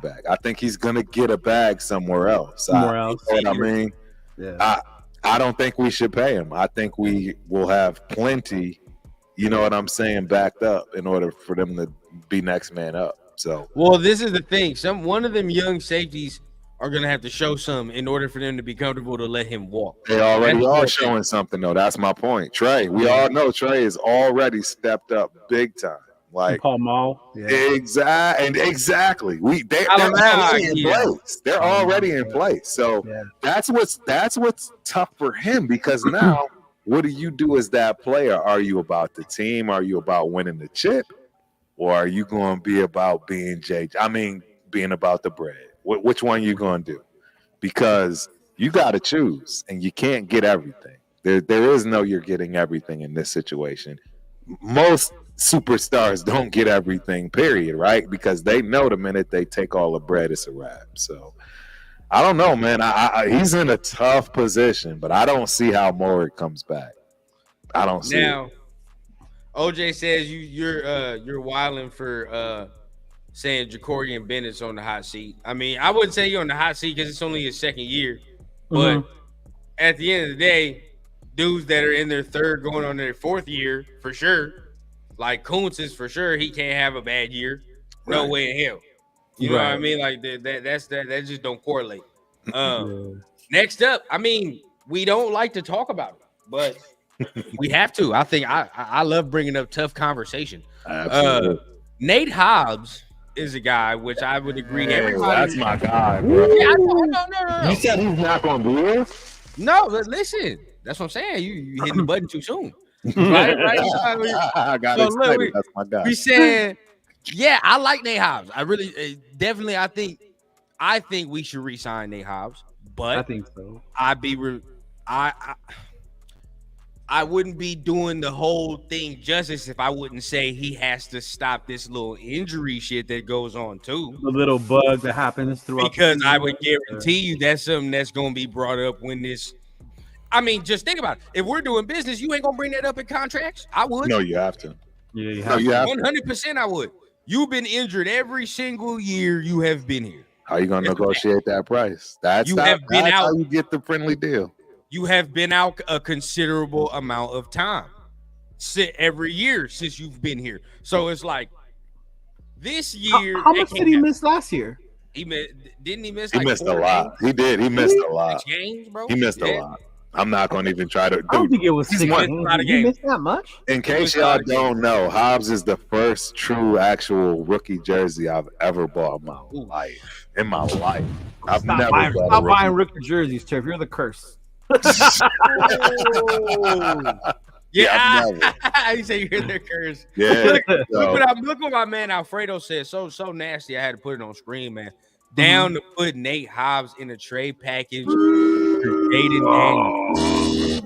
back. I think he's gonna get a bag somewhere else. You know what I mean? Yeah. I don't think we should pay him. I think we will have plenty, you know what I'm saying, backed up in order for them to be next man up. So, well, this is the thing. One of them young safeties are gonna have to show some in order for them to be comfortable to let him walk. They already are showing something, though. That's my point. Trey, we all know Trey has already stepped up big time. Like Paul Mall, exactly. They're already in place. They're already in place. So that's what's tough for him, because now what do you do as that player? Are you about the team? Are you about winning the chip, or are you going to be about being being about the bread? Which one you going to do? Because you got to choose, and you can't get everything. There is no you're getting everything in this situation. Most superstars don't get everything, period, right? Because they know the minute they take all the bread, it's a wrap. So I don't know, man. He's in a tough position, but I don't see how Morik comes back. I don't see it. OJ says you're wilding for saying Jacorian Bennett's on the hot seat. I mean, I wouldn't say you're on the hot seat because it's only his second year, but at the end of the day, dudes that are in their third going on their fourth year, for sure. Like Kuntz is for sure, he can't have a bad year. No way in hell. You know what I mean? Like that just don't correlate. Next up, I mean, we don't like to talk about it, but we have to. I think I love bringing up tough conversation. Absolutely. Nate Hobbs is a guy which I would agree. That's my guy, bro. Yeah, no. You said he's not going to be here? No, but listen. That's what I'm saying. You hitting the button too soon. Right? I got excited. That's my guy. We said, I like Nate Hobbs. I really, definitely, I think I think we should re-sign Nate Hobbs, but I think so. I wouldn't be doing the whole thing justice if I wouldn't say he has to stop this little injury shit that goes on too. The little bug that happens throughout. Because I would guarantee you that's something that's going to be brought up when this. I mean, just think about it. If we're doing business, you ain't going to bring that up in contracts? I would. No, you have to. Yeah, you have to. 100% I would. You've been injured every single year you have been here. How are you going to negotiate that price? That's how you get the friendly deal. You have been out a considerable amount of time every year since you've been here. So it's like this year. How much did he miss last year? Didn't he miss? He missed a lot. He did. He missed a lot. 6 games, bro. He missed a lot. I'm not going to even try to. I don't think it was 6 games. He missed that much? In case y'all don't know, Hobbs is the first true actual rookie jersey I've ever bought in my life. I've never Stop buying rookie jerseys, Trev. You're the curse. Yeah, you say you're the curse. Yeah. Look what my man Alfredo said. So nasty. I had to put it on screen, man. Down to put Nate Hobbs in a trade package for Jaden Daniels.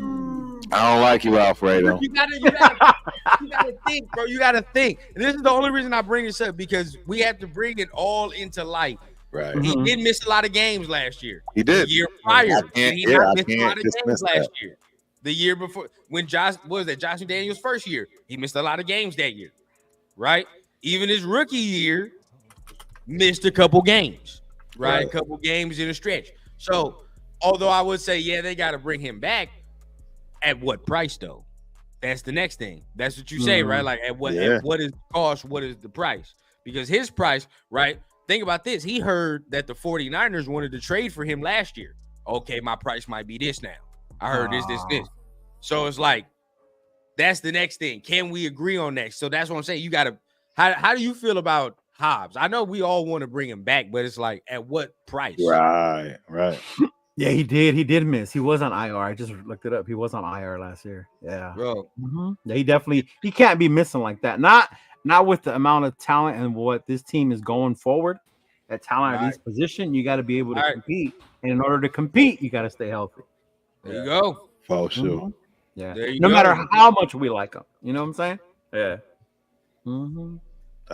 I don't like you, Alfredo. You gotta think, bro. You gotta think. And this is the only reason I bring this up, because we have to bring it all into light. Right. He did miss a lot of games last year. He did. The year prior. He missed a lot of games last that. year. The year before, when Josh Daniels' first year, he missed a lot of games that year. Right? Even his rookie year, missed a couple games. Right? A couple games in a stretch. So, although I would say, yeah, they got to bring him back, at what price though? That's the next thing. That's what you say, right? Like at what is the cost? What is the price? Because his price, right? Think about this. He heard that the 49ers wanted to trade for him last year. Okay, my price might be this now. I heard this. So it's like, that's the next thing. Can we agree on that? So that's what I'm saying. You got to, how do you feel about Hobbs? I know we all want to bring him back, but it's like, at what price? Right. Yeah, he did. He did miss. He was on IR. I just looked it up. He was on IR last year. Yeah. Bro. Yeah, he can't be missing like that. Not with the amount of talent and what this team is going forward. That talent at each position, you got to be able to compete. And in order to compete, you got to stay healthy. There you go. For sure. Yeah. No matter how much we like them. You know what I'm saying? Yeah.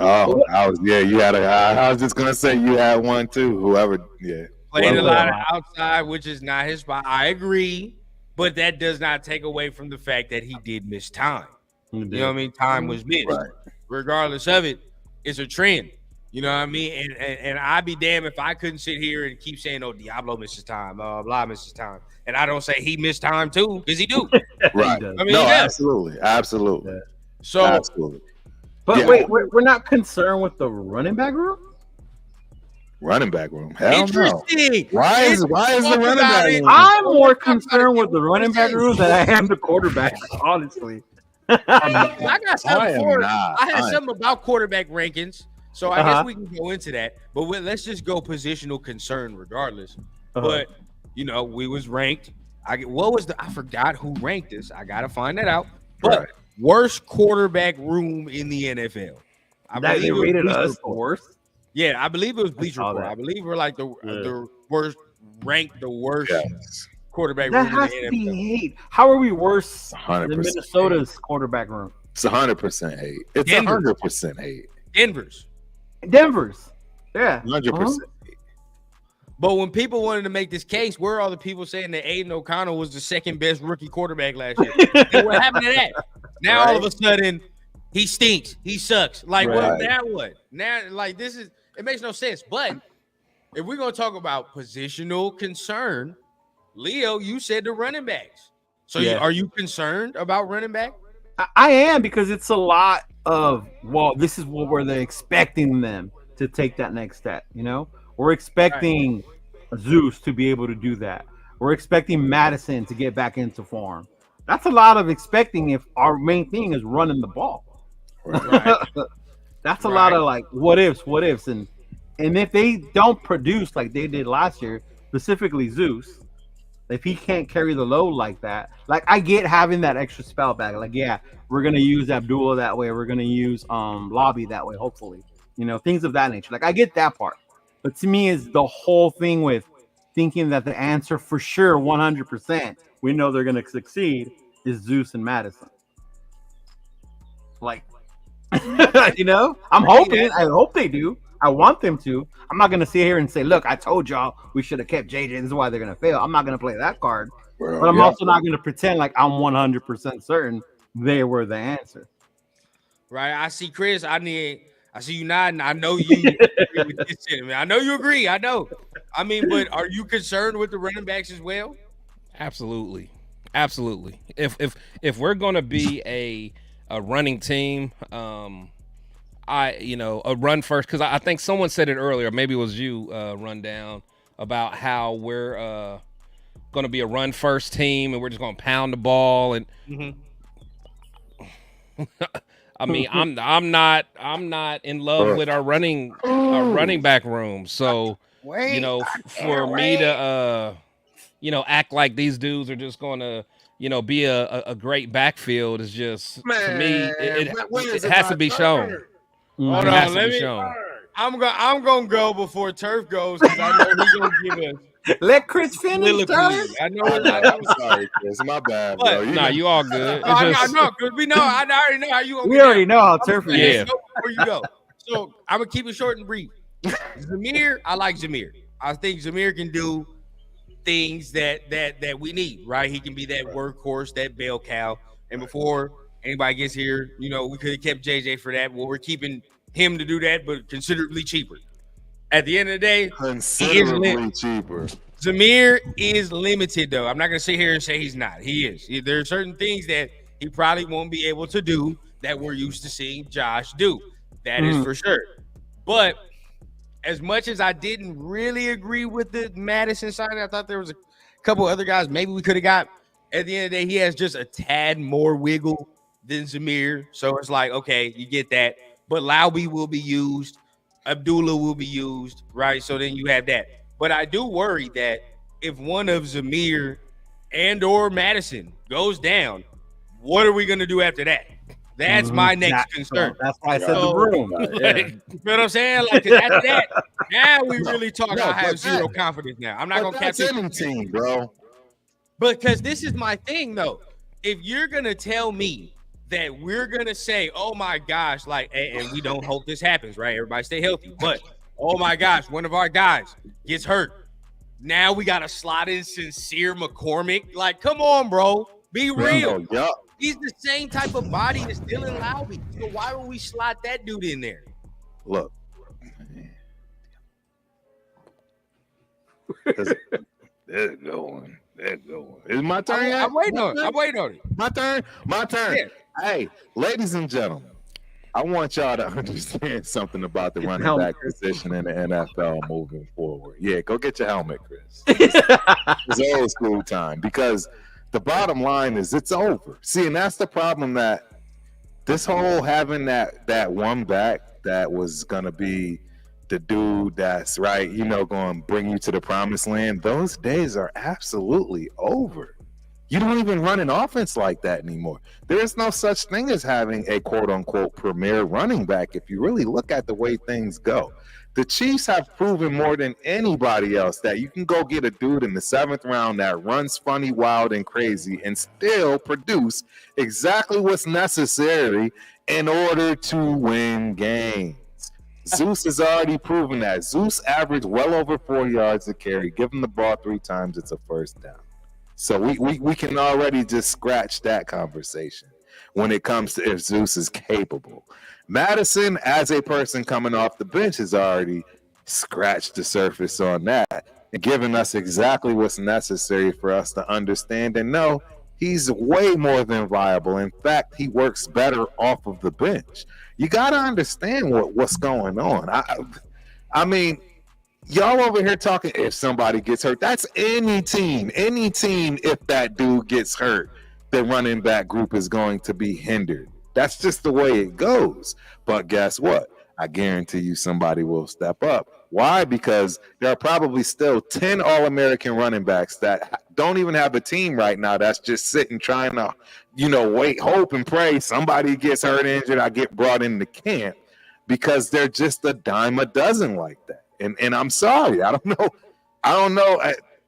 Oh, I was just gonna say you had one too. Whoever, played a lot of outside, which is not his spot. I agree, but that does not take away from the fact that he did miss time. You know what I mean? Time was missed. Right. Regardless of it, it's a trend. You know what I mean? And I'd be damned if I couldn't sit here and keep saying, "Oh, Diablo misses time, blah misses time," and I don't say he missed time too, because he do. Right. I mean, absolutely. Yeah. So, absolutely. But wait, we're not concerned with the running back room. Running back room. Hell interesting. No. Why is the running back room? I'm more concerned with the running back room than I am the quarterback, honestly. I got something for it. I had something about quarterback rankings, so I guess we can go into that. But let's just go positional concern regardless. But we was ranked. I forgot who ranked this. I gotta find that out. But worst quarterback room in the NFL. I believe they rated us worst. Yeah, I believe it was Bleacher Report. I believe we're like the worst, ranked the worst quarterback room in the NFL. Be hate. How are we worse than Minnesota's quarterback room? It's 100% hate. It's 100% hate. Denver's. Yeah. 100%. But when people wanted to make this case, where are all the people saying that Aiden O'Connell was the second best rookie quarterback last year? And what happened to that? Now all of a sudden, he stinks. He sucks. Like, what? Now what? Now, like, it makes no sense. But if we're going to talk about positional concern, Leo, you said the running backs. So are you concerned about running back? I am, because it's a lot of, this is what we're expecting them to take that next step, We're expecting Zeus to be able to do that. We're expecting Madison to get back into form. That's a lot of expecting if our main thing is running the ball. Right. That's a lot of like what ifs. And if they don't produce like they did last year, specifically Zeus, if he can't carry the load like that, like I get having that extra spell back. Like, we're going to use Abdullah that way. We're going to use Lobby that way, hopefully. Things of that nature. Like, I get that part. But to me, is the whole thing with thinking that the answer for sure, 100%, we know they're going to succeed, is Zeus and Madison. Like, you know, I'm hoping. I hope they do. I want them to. I'm not going to sit here and say, look, I told y'all we should have kept JJ. This is why they're going to fail. I'm not going to play that card. Bro, but I'm also not going to pretend like I'm 100% certain they were the answer. Right. I see Chris. I see you nodding. I know you agree with this sentiment. I know you agree. I know. I mean, but are you concerned with the running backs as well? Absolutely. If we're gonna be a running team, a run first, because I think someone said it earlier, maybe it was you, Rundown, about how we're going to be a run first team and we're just going to pound the ball and. I mean, I'm not in love with our running back room. So for me to act like these dudes are just going to be a great backfield is just, to me, it has to be shown. Hold on, let me. I'm gonna go before Turf goes because I know he's gonna give us. Let Chris finish. I know. I'm sorry, Chris. My bad, bro. You all good. I know because we know. I already know how you. We already know how Turf is. Yeah. Before you go, so I'm gonna keep it short and brief. Zamir, I like Zamir. I think Zamir can do things that we need. Right, he can be that workhorse, that bell cow. And before anybody gets here, we could have kept JJ for that. Well, we're keeping him to do that, but considerably cheaper. At the end of the day, considerably cheaper. Zamir is limited, though. I'm not going to sit here and say he's not. He is. There are certain things that he probably won't be able to do that we're used to seeing Josh do. That is for sure. But as much as I didn't really agree with the Madison signing, I thought there was a couple other guys maybe we could have got. At the end of the day, he has just a tad more wiggle than Zamir. So it's like, okay, you get that. But Lauby will be used. Abdullah will be used, right? So then you have that. But I do worry that if one of Zamir and or Madison goes down, what are we going to do after that? That's my next concern. That's why I said the room. You know what I'm saying? Like, after that, now we really talk. I have zero confidence now. I'm not going to catch any team, bro. Because this is my thing, though. If you're going to tell me that we're going to say, oh, my gosh, like, and we don't hope this happens, right? Everybody stay healthy. But, oh, my gosh, one of our guys gets hurt. Now we got to slot in Sincere McCormick. Like, come on, bro. Be real. Yeah. He's the same type of body as Dylan Lauby. So why would we slot that dude in there? Look. They're going. It's my turn. I'm waiting on it. My turn. Yeah. Hey, ladies and gentlemen, I want y'all to understand something about the running back position in the NFL moving forward. Yeah, go get your helmet, Chris. It's old school time because the bottom line is it's over. See, and that's the problem that this whole having that one back that was going to be the dude that's right, going to bring you to the promised land. Those days are absolutely over. You don't even run an offense like that anymore. There is no such thing as having a quote-unquote premier running back if you really look at the way things go. The Chiefs have proven more than anybody else that you can go get a dude in the 7th round that runs funny, wild, and crazy and still produce exactly what's necessary in order to win games. Zeus has already proven that. Zeus averaged well over 4 yards a carry. Give him the ball 3 times, it's a first down. So we can already just scratch that conversation when it comes to if Zeus is capable. Madison, as a person coming off the bench, has already scratched the surface on that and given us exactly what's necessary for us to understand and know he's way more than viable. In fact, he works better off of the bench. You got to understand what's going on. I mean, y'all over here talking if somebody gets hurt. That's any team. Any team, if that dude gets hurt, the running back group is going to be hindered. That's just the way it goes. But guess what? I guarantee you somebody will step up. Why? Because there are probably still 10 All-American running backs that don't even have a team right now that's just sitting trying to, wait, hope, and pray somebody gets hurt, injured, I get brought into camp because they're just a dime a dozen like that. And I'm sorry, I don't know.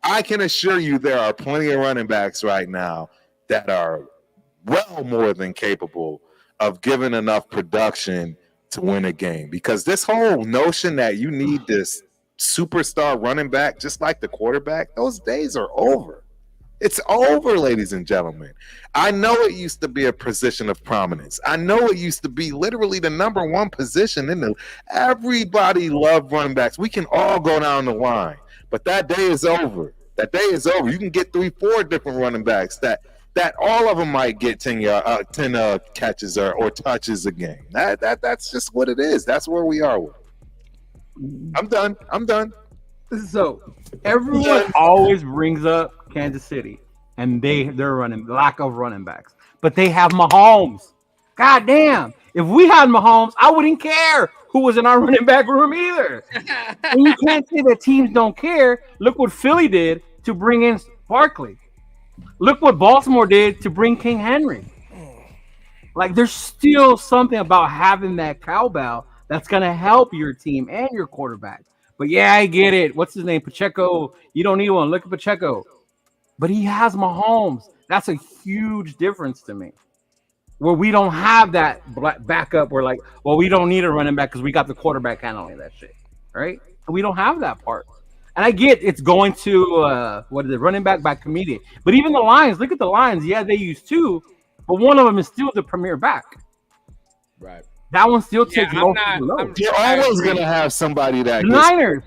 I can assure you there are plenty of running backs right now that are well more than capable of giving enough production to win a game. Because this whole notion that you need this superstar running back just like the quarterback, those days are over. It's over, ladies and gentlemen. I know it used to be a position of prominence. I know it used to be literally the number one position in the. Everybody loved running backs. We can all go down the line, but that day is over. That day is over. You can get 3-4 different running backs that all of them might get 10 catches or touches a game. That's just what it is. That's where we are with. I'm done. So everyone always brings up Kansas City and their lack of running backs, but they have Mahomes. God damn! If we had Mahomes, I wouldn't care who was in our running back room either. And you can't say that teams don't care. Look what Philly did to bring in Barkley. Look what Baltimore did to bring King Henry. Like, there's still something about having that cowbell that's gonna help your team and your quarterback. But yeah, I get it. What's his name? Pacheco. You don't need one. Look at Pacheco. But he has Mahomes. That's a huge difference to me. Where we don't have that backup. We're like, well, we don't need a running back because we got the quarterback handling that shit. Right? And we don't have that part. And I get it's going to, running back by committee. But even the Lions, look at the Lions. Yeah, they use two. But one of them is still the premier back. Right. That one still takes most of the load. You're always going to have somebody that the Niners.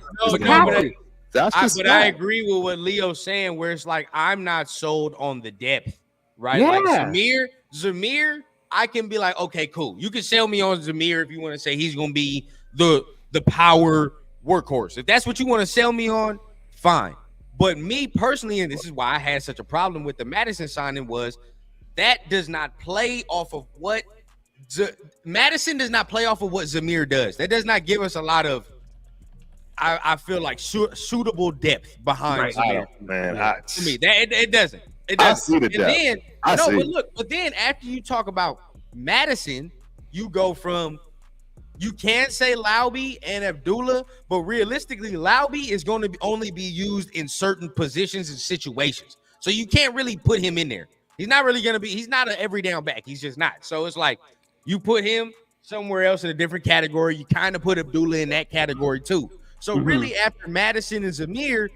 But I agree with what Leo's saying, where it's like I'm not sold on the depth, right? Yeah. Like Zamir, I can be like, okay, cool. You can sell me on Zamir if you want to say he's going to be the power workhorse. If that's what you want to sell me on, fine. But me personally, and this is why I had such a problem with the Madison signing, was that does not play off of what Madison does not play off of what Zamir does. That does not give us a lot of, I feel like, suitable depth behind Zamir. To me, it doesn't. It doesn't. I see the depth. But then after you talk about Madison, you go from, you can say Laube and Abdullah, but realistically, Laube is going to only be used in certain positions and situations. So you can't really put him in there. He's not really going to be, he's not an every down back. He's just not. So it's like, you put him somewhere else in a different category. You kind of put Abdullah in that category too. So really, after Madison and Zamir,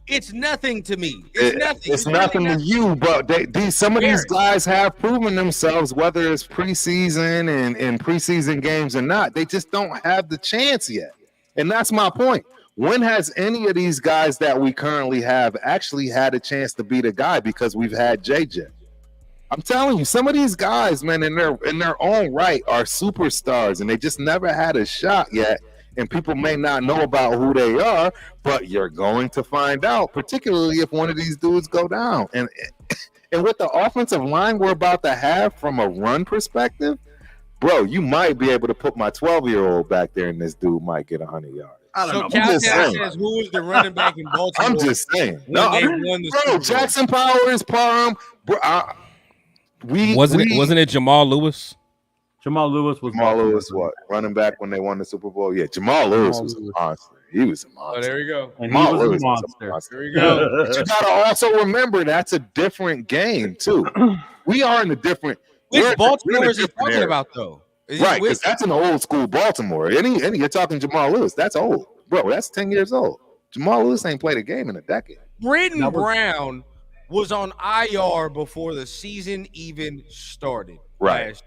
it's nothing to me. It's nothing to you, but some of these guys have proven themselves, whether it's preseason and preseason games or not. They just don't have the chance yet. And that's my point. When has any of these guys that we currently have actually had a chance to be the guy? Because we've had JJ. I'm telling you, some of these guys, man, in their own right are superstars, and they just never had a shot yet. And people may not know about who they are, but you're going to find out, particularly if one of these dudes go down. And with the offensive line we're about to have from a run perspective, bro, you might be able to put my 12-year-old back there, and this dude might get 100 yards. I don't know. Cal says, who is the running back in Baltimore? I'm just saying. Bro, Jackson Powers, Parham, bro. Wasn't it Jamal Lewis? Jamal Lewis, what? Running back when they won the Super Bowl? Yeah, Jamal Lewis was a monster. He was a monster. Oh, there we go. And Jamal Lewis was a monster. There we go. But you got to also remember that's a different game, too. We are in a different... Which Baltimore is he talking about, though? Right, because that's an old school Baltimore. And you're talking Jamal Lewis. That's old. Bro, that's 10 years old. Jamal Lewis ain't played a game in a decade. Britton Brown was on IR before the season even started. Right.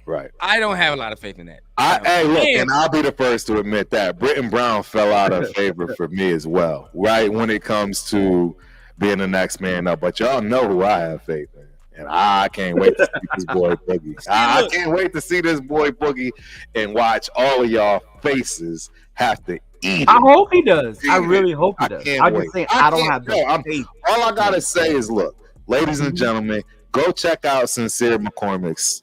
Right. I don't have a lot of faith in that. Hey, look, and I'll be the first to admit that Britton Brown fell out of favor for me as well, right, when it comes to being the next man up. But y'all know who I have faith in. And I can't wait to see this boy Boogie. I can't wait to see this boy Boogie and watch all of y'all faces have to eat. I hope he does. I really hope he does. I'm just saying, I don't have that faith. All I got to say is, look, ladies and gentlemen, go check out Sincere McCormick's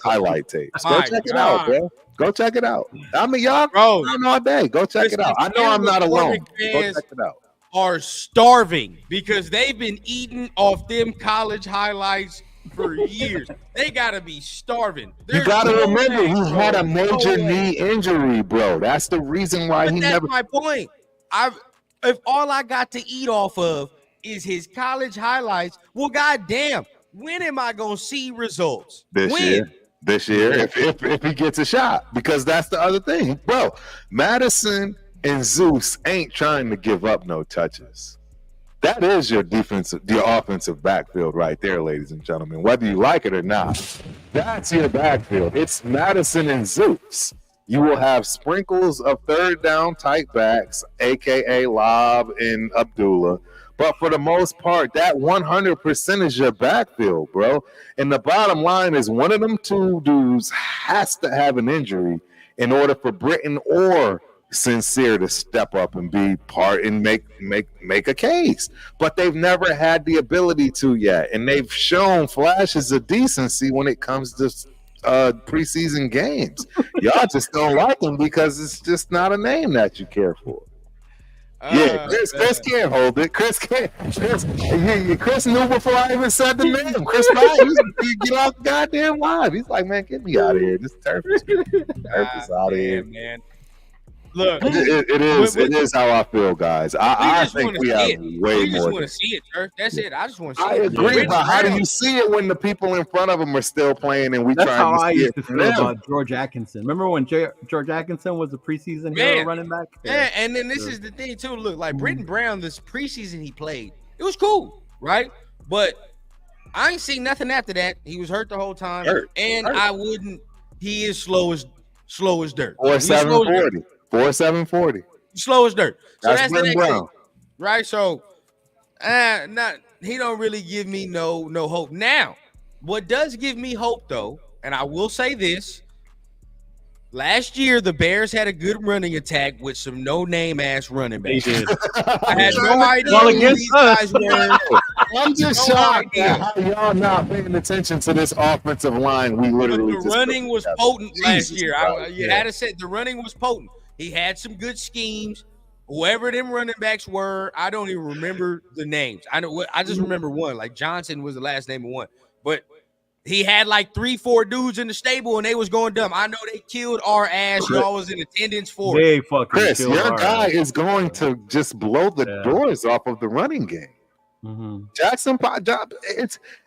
highlight tapes. Go check it out, bro. Go check it out. I mean, y'all on all day. Go check it out. I know I'm not alone. Go check it out. Are starving because they've been eating off them college highlights for years. They gotta be starving. You gotta remember, he had a major knee injury, bro. That's the reason why but that's my point. If all I got to eat off of is his college highlights, well, goddamn, when am I gonna see results? This year, if he gets a shot, because that's the other thing, bro. Madison and Zeus ain't trying to give up no touches. That is your offensive backfield right there, ladies and gentlemen. Whether you like it or not, that's your backfield. It's Madison and Zeus. You will have sprinkles of third down tight backs, aka Lob and Abdullah. But for the most part, that 100% is your backfield, bro. And the bottom line is one of them two dudes has to have an injury in order for Britton or Sincere to step up and be part and make a case. But they've never had the ability to yet. And they've shown flashes of decency when it comes to preseason games. Y'all just don't like them because it's just not a name that you care for. Chris can't hold it. Chris knew before I even said the name. Chris thought he get off the goddamn live. He's like, man, get me out of here. This turf is out of here, man. Look, it is how I feel, guys. I think we have way more. We just want to see it, Turf. That's it. I just want to see it. I agree, but how do you see it when the people in front of them are still playing and we trying to see it? That's how I used to feel about George Atkinson. Remember when George Atkinson was the preseason hero running back? Yeah, and then this is the thing too. Look, like Britton Brown, this preseason he played, it was cool, right? But I ain't seen nothing after that. He was hurt the whole time, I wouldn't. He is slow as dirt. Or 740. 4740. Slow as dirt. So that's the next Brown. thing, right? So, he don't really give me no hope. Now, what does give me hope though, and I will say this: last year the Bears had a good running attack with some no-name ass running backs. I had no idea who these guys were. I'm just shocked at how y'all not paying attention to this offensive line. We literally the running was potent last year. You had to say the running was potent. He had some good schemes. Whoever them running backs were, I don't even remember the names. I just remember one. Like Johnson was the last name of one. But he had like 3-4 dudes in the stable, and they was going dumb. I know they killed our ass. Y'all was in attendance for it. Chris, your guy is going to just blow the doors off of the running game. Mm-hmm. Jackson,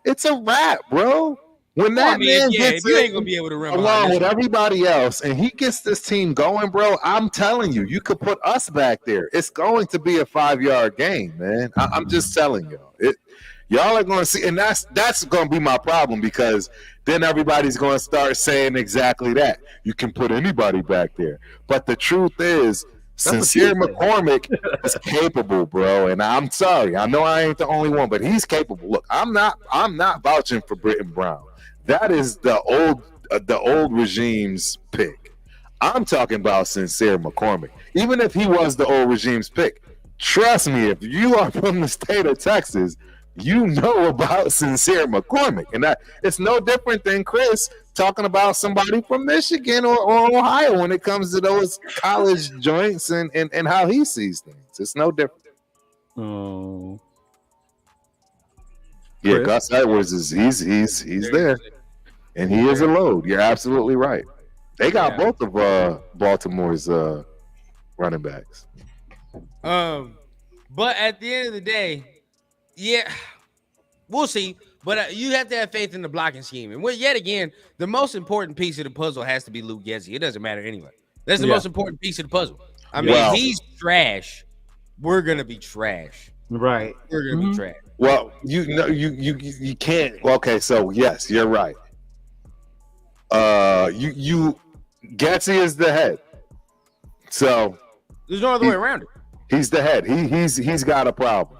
it's a wrap, bro. When that man gets you ain't gonna be able to run along with everybody else, and he gets this team going, bro, I'm telling you, you could put us back there. It's going to be a 5-yard game, man. I'm just telling y'all. Y'all are going to see, and that's going to be my problem, because then everybody's going to start saying exactly that. You can put anybody back there, but the truth is, Sincere McCormick is capable, bro. And I'm sorry, I know I ain't the only one, but he's capable. Look, I'm not vouching for Britton Brown. That is the old regime's pick. I'm talking about Sincere McCormick. Even if he was the old regime's pick, trust me, if you are from the state of Texas, you know about Sincere McCormick. And that it's no different than Chris talking about somebody from Michigan or Ohio when it comes to those college joints and how he sees things. It's no different. Oh. Yeah, Gus Edwards he's there. And he is a load. You're absolutely right. They got both of Baltimore's running backs. But at the end of the day, we'll see. But you have to have faith in the blocking scheme. And yet again, the most important piece of the puzzle has to be Luke Getsy. It doesn't matter anyway. That's the most important piece of the puzzle. I mean, he's trash. We're gonna be trash. Right. We're gonna be trash. Well, you can't. Okay, so yes, you're right. Getsy is the head. So there's no other way around it. He's the head. He's got a problem.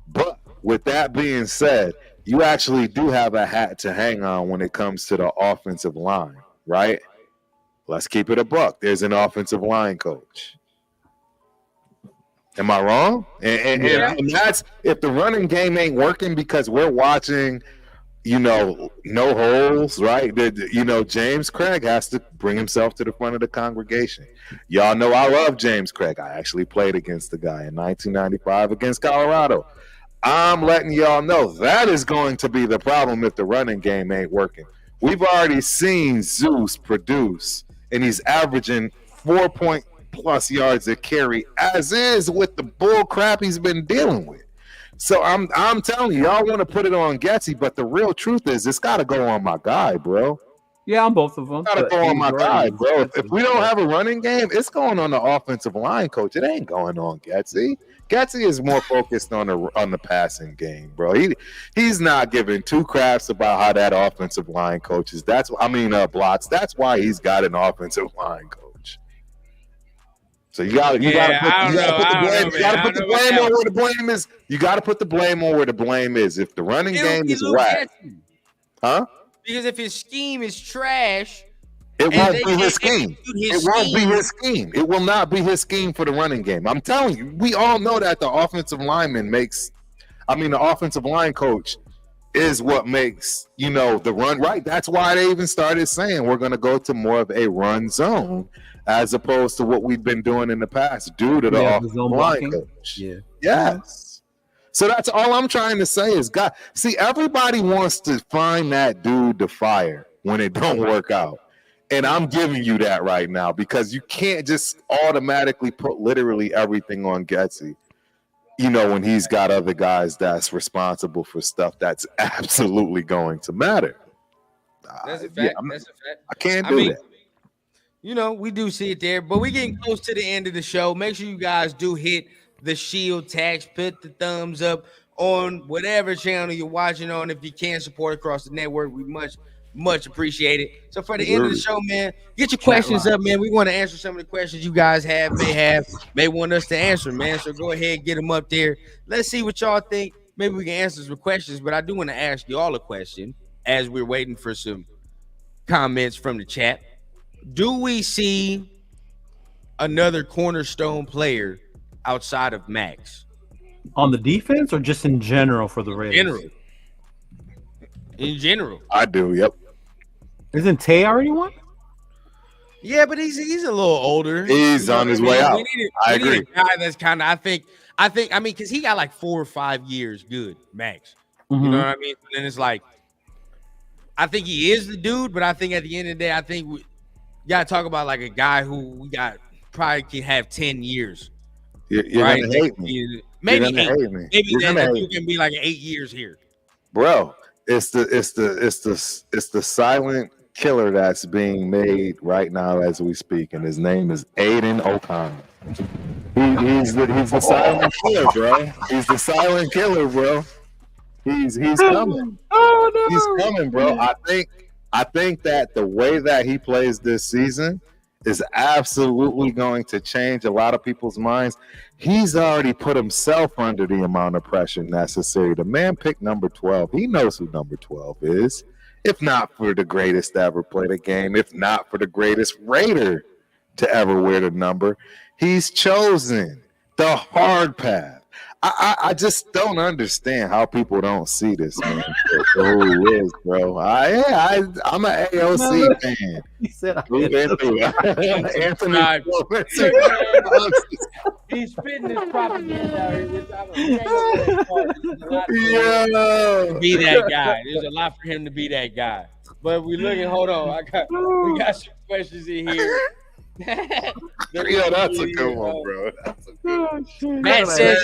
But with that being said, you actually do have a hat to hang on when it comes to the offensive line, right? Let's keep it a buck. There's an offensive line coach. Am I wrong? And that's if the running game ain't working because we're watching, no holes, right? James Craig has to bring himself to the front of the congregation. Y'all know I love James Craig. I actually played against the guy in 1995 against Colorado. I'm letting y'all know that is going to be the problem if the running game ain't working. We've already seen Zeus produce, and he's averaging 4+ yards a carry, as is with the bull crap he's been dealing with. So I'm telling you, y'all want to put it on Getsy, but the real truth is it's got to go on my guy, bro. Yeah, on both of them. Got to go on my guy, bro. If we don't have a running game, it's going on the offensive line coach. It ain't going on Getsy. Getsy is more focused on the passing game, bro. He's not giving two craps about how that offensive line coaches. Blocks. That's why he's got an offensive line coach. So you got to put the blame on where the blame is. You got to put the blame on where the blame is. If the running game is whack, huh? Because if his scheme is trash, it won't be his scheme. It won't be his scheme. It will not be his scheme for the running game. I'm telling you, we all know that the offensive line coach is what makes, the run right. That's why they even started saying we're going to go to more of a run zone as opposed to what we've been doing in the past due to the offensive line coach. Yeah. Yes. So that's all I'm trying to say is, God, see, everybody wants to find that dude to fire when it don't work out. And I'm giving you that right now because you can't just automatically put literally everything on Getsy, when he's got other guys that's responsible for stuff that's absolutely going to matter. That's a fact. That's a fact. I can't do that. We do see it there, but we're getting close to the end of the show. Make sure you guys do hit the shield tags, put the thumbs up on whatever channel you're watching on. If you can support across the network, we much appreciate it. So for the end of the show, man, get your questions up, man. We want to answer some of the questions you guys may want us to answer, man. So go ahead and get them up there. Let's see what y'all think. Maybe we can answer some questions, but I do want to ask you all a question as we're waiting for some comments from the chat. Do we see another cornerstone player outside of Max on the defense or just in general for the Raiders? In general, I do. Yep. Isn't Tay already one? Yeah, but he's a little older. He's on his way out. I agree. A guy that's kind of because he got like 4 or 5 years good Max. Mm-hmm. You know what I mean? And it's like I think he is the dude, but I think at the end of the day, I think we gotta talk about like a guy who we got probably can have 10 years. You're right? Gonna hate me. Maybe you're eight. Hate me. Maybe that can be like 8 years here, bro. It's the silent killer that's being made right now as we speak, and his name is Aiden O'Connor. He's the silent killer, bro. He's the silent killer, bro. He's coming. Oh no, he's coming, bro. I think that the way that he plays this season is absolutely going to change a lot of people's minds. He's already put himself under the amount of pressure necessary. The man picked number 12. He knows who number 12 is. If not for the greatest to ever play the game, if not for the greatest Raider to ever wear the number, he's chosen the hard path. I just don't understand how people don't see this man for who he is, bro. I'm an AOC fan. He said Anthony. He's spitting his propaganda out here. Be that guy. There's a lot for him to be that guy. But we looking. Hold on. We got some questions in here. That's a good one, bro. That's a good one. Matt says,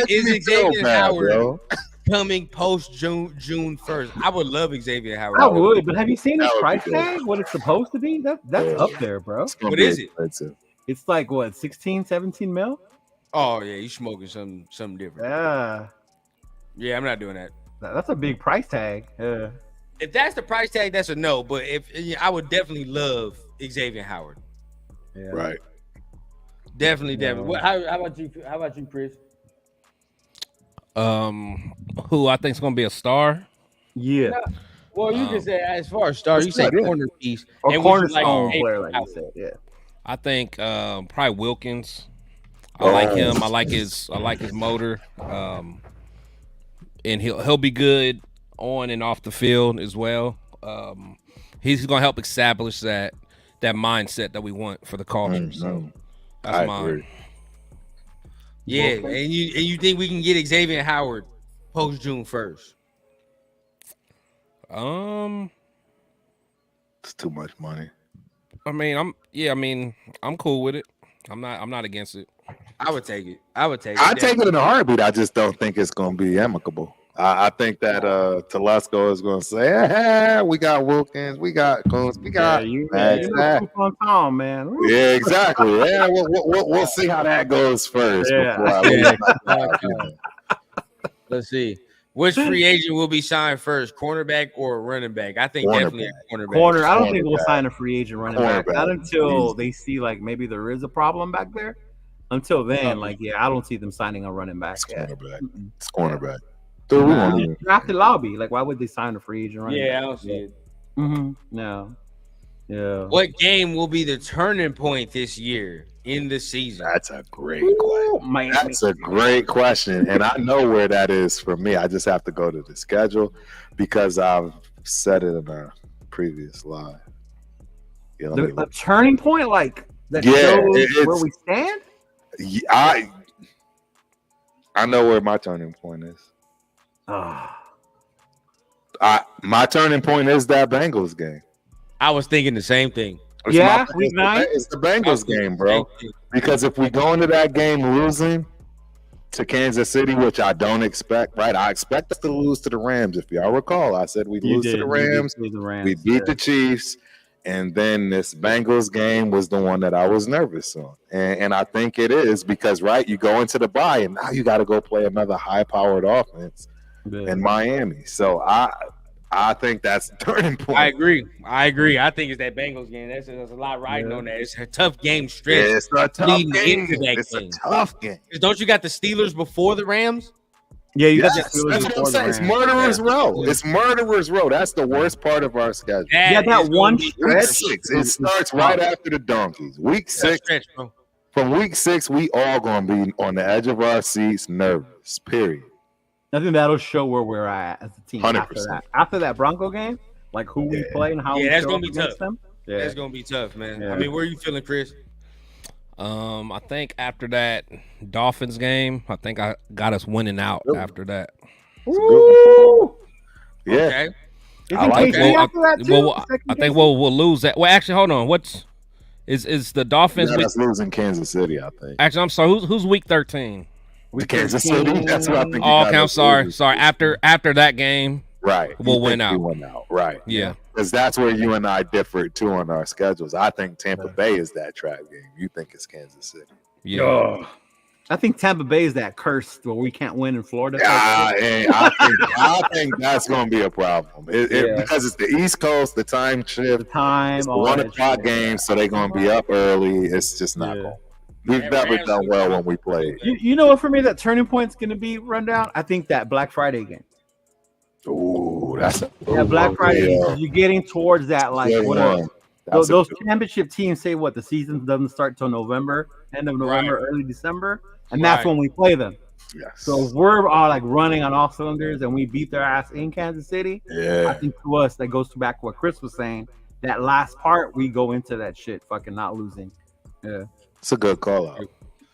is Xavier Howard coming post June 1st? I would love Xavier Howard. I would, but have you seen his price tag? What it's supposed to be? That's up there, bro. What is it? It's like what, 16, 17 mil? Oh yeah, you smoking something different. Yeah, I'm not doing that. That's a big price tag. Yeah. If that's the price tag, that's a no. But I would definitely love Xavier Howard. Yeah. Right. Definitely. How about you? How about you, Chris? Who I think is going to be a star? Yeah. Well, you can say as far as star, you say corner piece or cornerstone player, like you said. Yeah. I think probably Wilkins. I like him. I like his motor. And he'll be good on and off the field as well. He's going to help establish that mindset that we want for the culture. So that's mine. Agree. Yeah, and you think we can get Xavier Howard post June 1st? It's too much money. I mean, I'm cool with it. I'm not against it. I would take it. I take it in a heartbeat. I just don't think it's going to be amicable. I think that Telesco is going to say, hey, we got Wilkins, we got Coons, we got on Tom, man. Yeah, exactly. Yeah, we'll see how that goes first. Yeah. Let's see. Which free agent will be signed first, cornerback or running back? I think definitely a cornerback. I don't think we'll sign a free agent running back. Not until they see like maybe there is a problem back there. Until then, I don't see them signing a running back. It's cornerback. Drafted lobby. Like, why would they sign a free agent running back? Yeah, I don't see it. No. Yeah. What game will be the turning point this year in the season? That's a great question. That's a great question. And I know where that is for me. I just have to go to the schedule because I've said it in a previous live. A turning point, like that shows where we stand? I know where my turning point is. My turning point is that Bengals game. I was thinking the same thing. Week 9. It's the Bengals game, bro. Because if we go into that game losing to Kansas City, which I don't expect, right? I expect us to lose to the Rams. If y'all recall, I said we'd lose to the Rams. We beat the Chiefs. And then this Bengals game was the one that I was nervous on. And I think it is because, right, you go into the bye and now you got to go play another high-powered offense in Miami. So I think that's the turning point. I agree. I think it's that Bengals game. There's a lot riding on that. It's a tough game stretch. Yeah, it's a tough game. It's a tough game. Don't you got the Steelers before the Rams? Yeah, you got the Steelers. That's what I'm saying. It's Murderer's Row. It's Murderer's Row. That's the worst part of our schedule. That one stretch. It starts right after the Donkeys. Week 6. Stretch, bro. From week 6, we all going to be on the edge of our seats, nervous, period. I think that'll show where we're at as a team 100%. after that Bronco game, like who we play and how we that's show gonna be against tough. them. Yeah. That's gonna be tough, man. Yeah. I mean, where are you feeling, Chris? I think after that Dolphins game, I think I got us winning out after that. Woo! Yeah. Okay. I think we'll lose that. Well, actually, hold on. What's is the Dolphins? That's losing Kansas City, I think. Actually, I'm sorry. Who's week 13? Kansas City. That's what I think. Oh, okay. I'm sorry. After that game, right, we'll win out. Right. Yeah. Because that's where you and I differ too on our schedules. I think Tampa Bay is that trap game. You think it's Kansas City. Yeah. I think Tampa Bay is that curse where we can't win in Florida. I think that's going to be a problem. Because it's the East Coast, the time shift, it's 1 o'clock game, so they're going to be up early. It's just not going. We've never done well when we play. You know what? For me, that turning point's going to be rundown. I think that Black Friday game. Ooh, that's Black Friday. You're getting towards that, like those championship teams say what the season doesn't start till November, end of November, early December, and that's when we play them. Yes. So if we're all like running on all cylinders and we beat their ass in Kansas City, I think to us that goes back to what Chris was saying. That last part, we go into that shit, fucking not losing. Yeah. It's a good call out.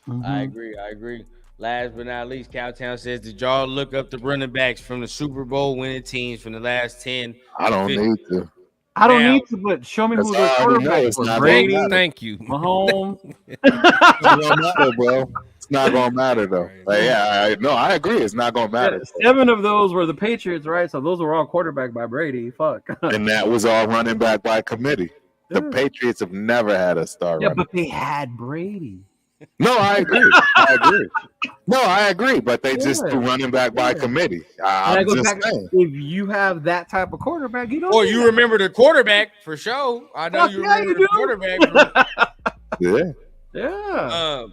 Mm-hmm. I agree. Last but not least, Cowtown says, did y'all look up the running backs from the Super Bowl winning teams from the last 10? I don't need to. I don't need to, but show me who the quarterbacks were. Brady, thank you. Mahomes. It's not gonna matter, bro. It's not gonna matter though. Like, I agree. It's not gonna matter. 7 of those were the Patriots, right? So those were all quarterback by Brady. Fuck. And that was all running back by committee. The Patriots have never had a star running. But they had Brady. No, I agree. But they just do running back by committee. I'm just saying. If you have that type of quarterback, you don't. Or you remember the quarterback for sure. I know you remember the quarterback. Yeah.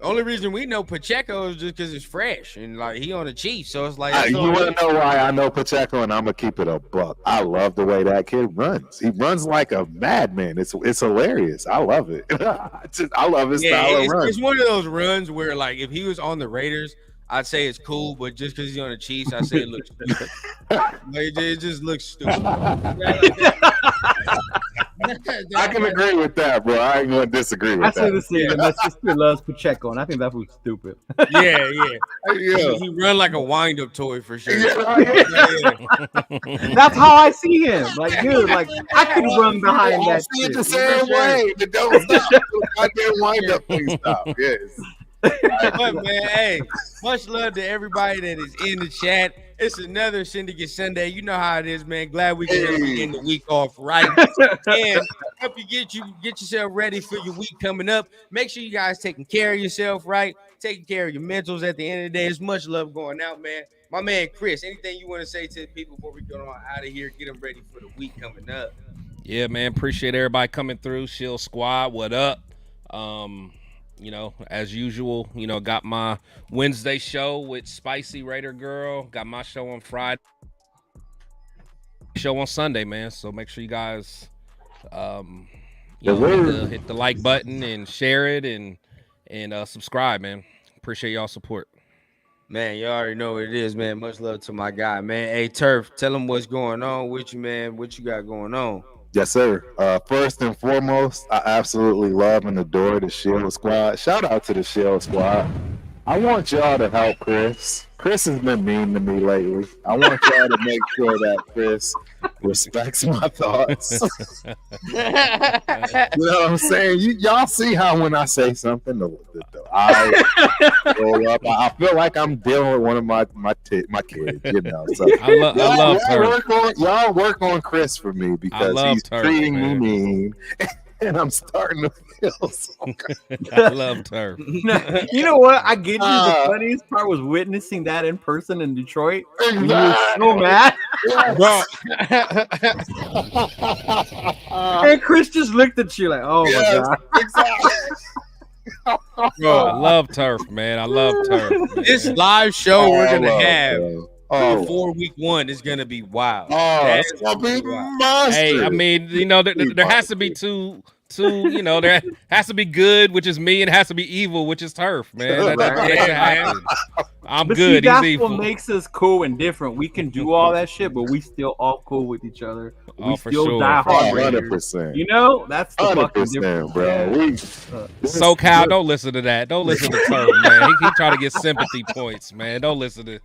Only reason we know Pacheco is just because it's fresh and like he on the Chiefs, so it's like you want to know why I know Pacheco, and I'm gonna keep it a buck. I love the way that kid runs. He runs like a madman. It's hilarious. I love it. I love his style of run. It's one of those runs where like if he was on the Raiders, I'd say it's cool, but just because he's on the Chiefs, I say it looks stupid. It just looks stupid. I can agree with that, bro. I ain't gonna disagree with I say that. the same. My sister loves Pacheco, and I think that was stupid. Yeah. Yeah. He run like a wind-up toy for sure. That's how I see him. Like, dude, like I could run behind that See it shit. the same way. The don't stop. I can't wind up thing stop. Yes. But man, hey, much love to everybody that is in the chat. It's another Syndicate Sunday. You know how it is, man. Glad we can begin the week off right. And help you get yourself ready for your week coming up. Make sure you guys taking care of yourself, right? Taking care of your mentals at the end of the day. It's much love going out, man. My man Chris, anything you want to say to the people before we go on out of here? Get them ready for the week coming up. Yeah, man. Appreciate everybody coming through. Shield Squad, what up? You know, as usual, you know, got my Wednesday show with Spicy Raider Girl. Got my show on Friday. Show on Sunday, man. So make sure you guys hit the like button and share it and subscribe, man. Appreciate y'all support. Man, you already know what it is, man. Much love to my guy, man. Hey, Turf, tell him what's going on with you, man. What you got going on? Yes, sir. First and foremost, I absolutely love and adore the Shield Squad. Shout out to the Shield Squad. I want y'all to help Chris. Chris has been mean to me lately. I want y'all to make sure that Chris respects my thoughts. You know what I'm saying? Y'all see how when I say something, the eyes roll up. I feel like I'm dealing with one of my kids, you know. So I love her. Y'all work on Chris for me because he's treating me mean. And I'm starting to feel so I loved her. You know what? I get you. The funniest part was witnessing that in person in Detroit. Exactly. You were so mad. And Chris just looked at you like, oh my God. Exactly. Bro, I love Turf, man. I love Turf. Man. This live show we're going to have before week 1 is going to be wild. It's going to be monster. Hey, I mean, you know, there has to be two, you know, there has to be good, which is me, and it has to be evil, which is Turf, man. That should happen. I'm but good. See, that's He's evil. what makes us cool and different. We can do all that shit, but we still all cool with each other. We still die hard. 100%. You know, that's the 100%, bro. SoCal, don't listen to that. Don't listen to Turf, man. He trying to get sympathy points, man. Don't listen to.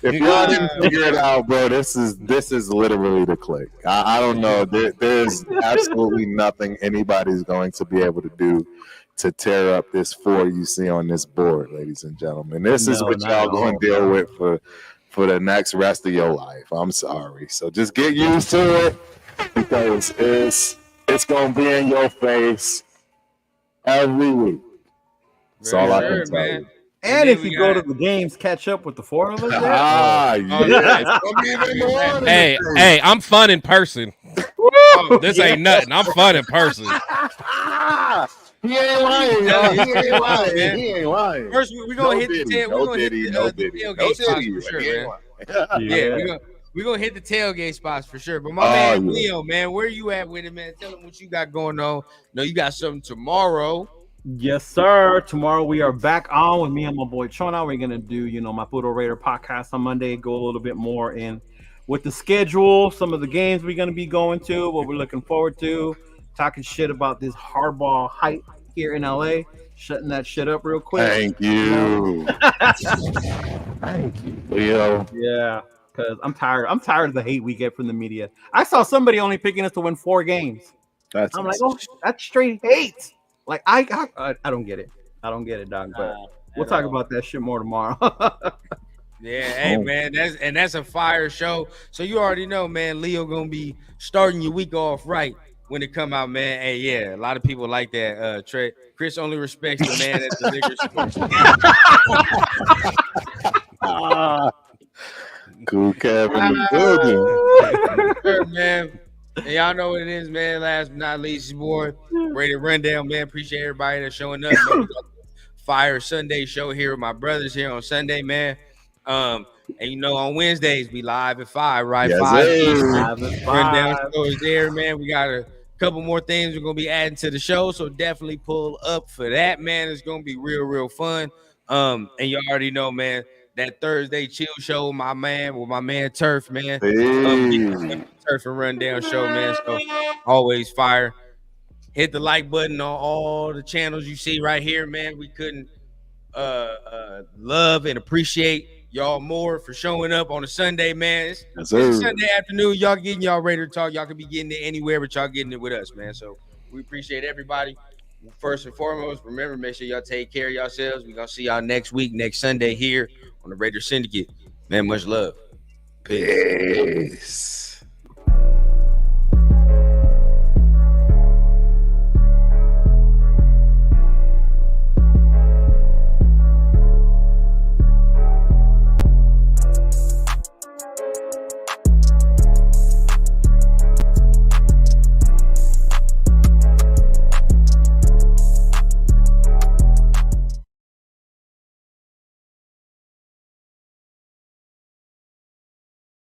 If y'all didn't figure it out, bro, this is literally the click. I don't know. There's absolutely nothing anybody's going to be able to do to tear up this 4 you see on this board, ladies and gentlemen. This is what y'all going to deal with for the next rest of your life. I'm sorry. So just get used to it because it's going to be in your face every week. That's all I can tell you. And if you go to the games, catch up with the 4 of us. Hey, I'm fun in person. This ain't nothing. I'm fun in person. He ain't lying, y'all. He ain't lying. First, we're going to hit the tailgate spots for sure, man. Yeah, we're going to hit the tailgate spots for sure. But my man, Leo, man, where you at with it, man? Tell them what you got going on. No, you got something tomorrow. Yes, sir. Tomorrow we are back on with me and my boy Chona. We're gonna do, my Photo Raider podcast on Monday. Go a little bit more in with the schedule, some of the games we're gonna be going to, what we're looking forward to, talking shit about this hardball hype here in LA, shutting that shit up real quick. Thank you. Thank you, Leo. Yeah, because I'm tired. I'm tired of the hate we get from the media. I saw somebody only picking us to win 4 games. I'm like, oh, that's straight hate. Like I don't get it. I don't get it, dog. But we'll talk about that shit more tomorrow. Yeah, hey man, that's a fire show. So you already know, man. Leo gonna be starting your week off right when it come out, man. Hey, yeah, a lot of people like that. Trey, Chris only respects the man at the liquor store. Cool Kevin in the building. Man. And y'all know what it is, man. Last but not least, your boy, Rated Rundown, man. Appreciate everybody that's showing up. Fire Sunday show here with my brothers here on Sunday, man. And on Wednesdays we live at 5, right? Yes, 5 Eastern. Rundown show is there, man. We got a couple more things we're gonna be adding to the show, so definitely pull up for that, man. It's gonna be real fun. And you already know, man. that Thursday chill show with my man Turf, man. Hey. Turf and Rundown show, man. So always fire. Hit the like button on all the channels you see right here, man. We couldn't love and appreciate y'all more for showing up on a Sunday, man. It's a Sunday afternoon. Y'all getting y'all ready to talk. Y'all can be getting it anywhere, but y'all getting it with us, man. So we appreciate everybody. First and foremost, remember, make sure y'all take care of yourselves. We're gonna see y'all next week, next Sunday here on the Raider Syndicate. Man, much love. Peace.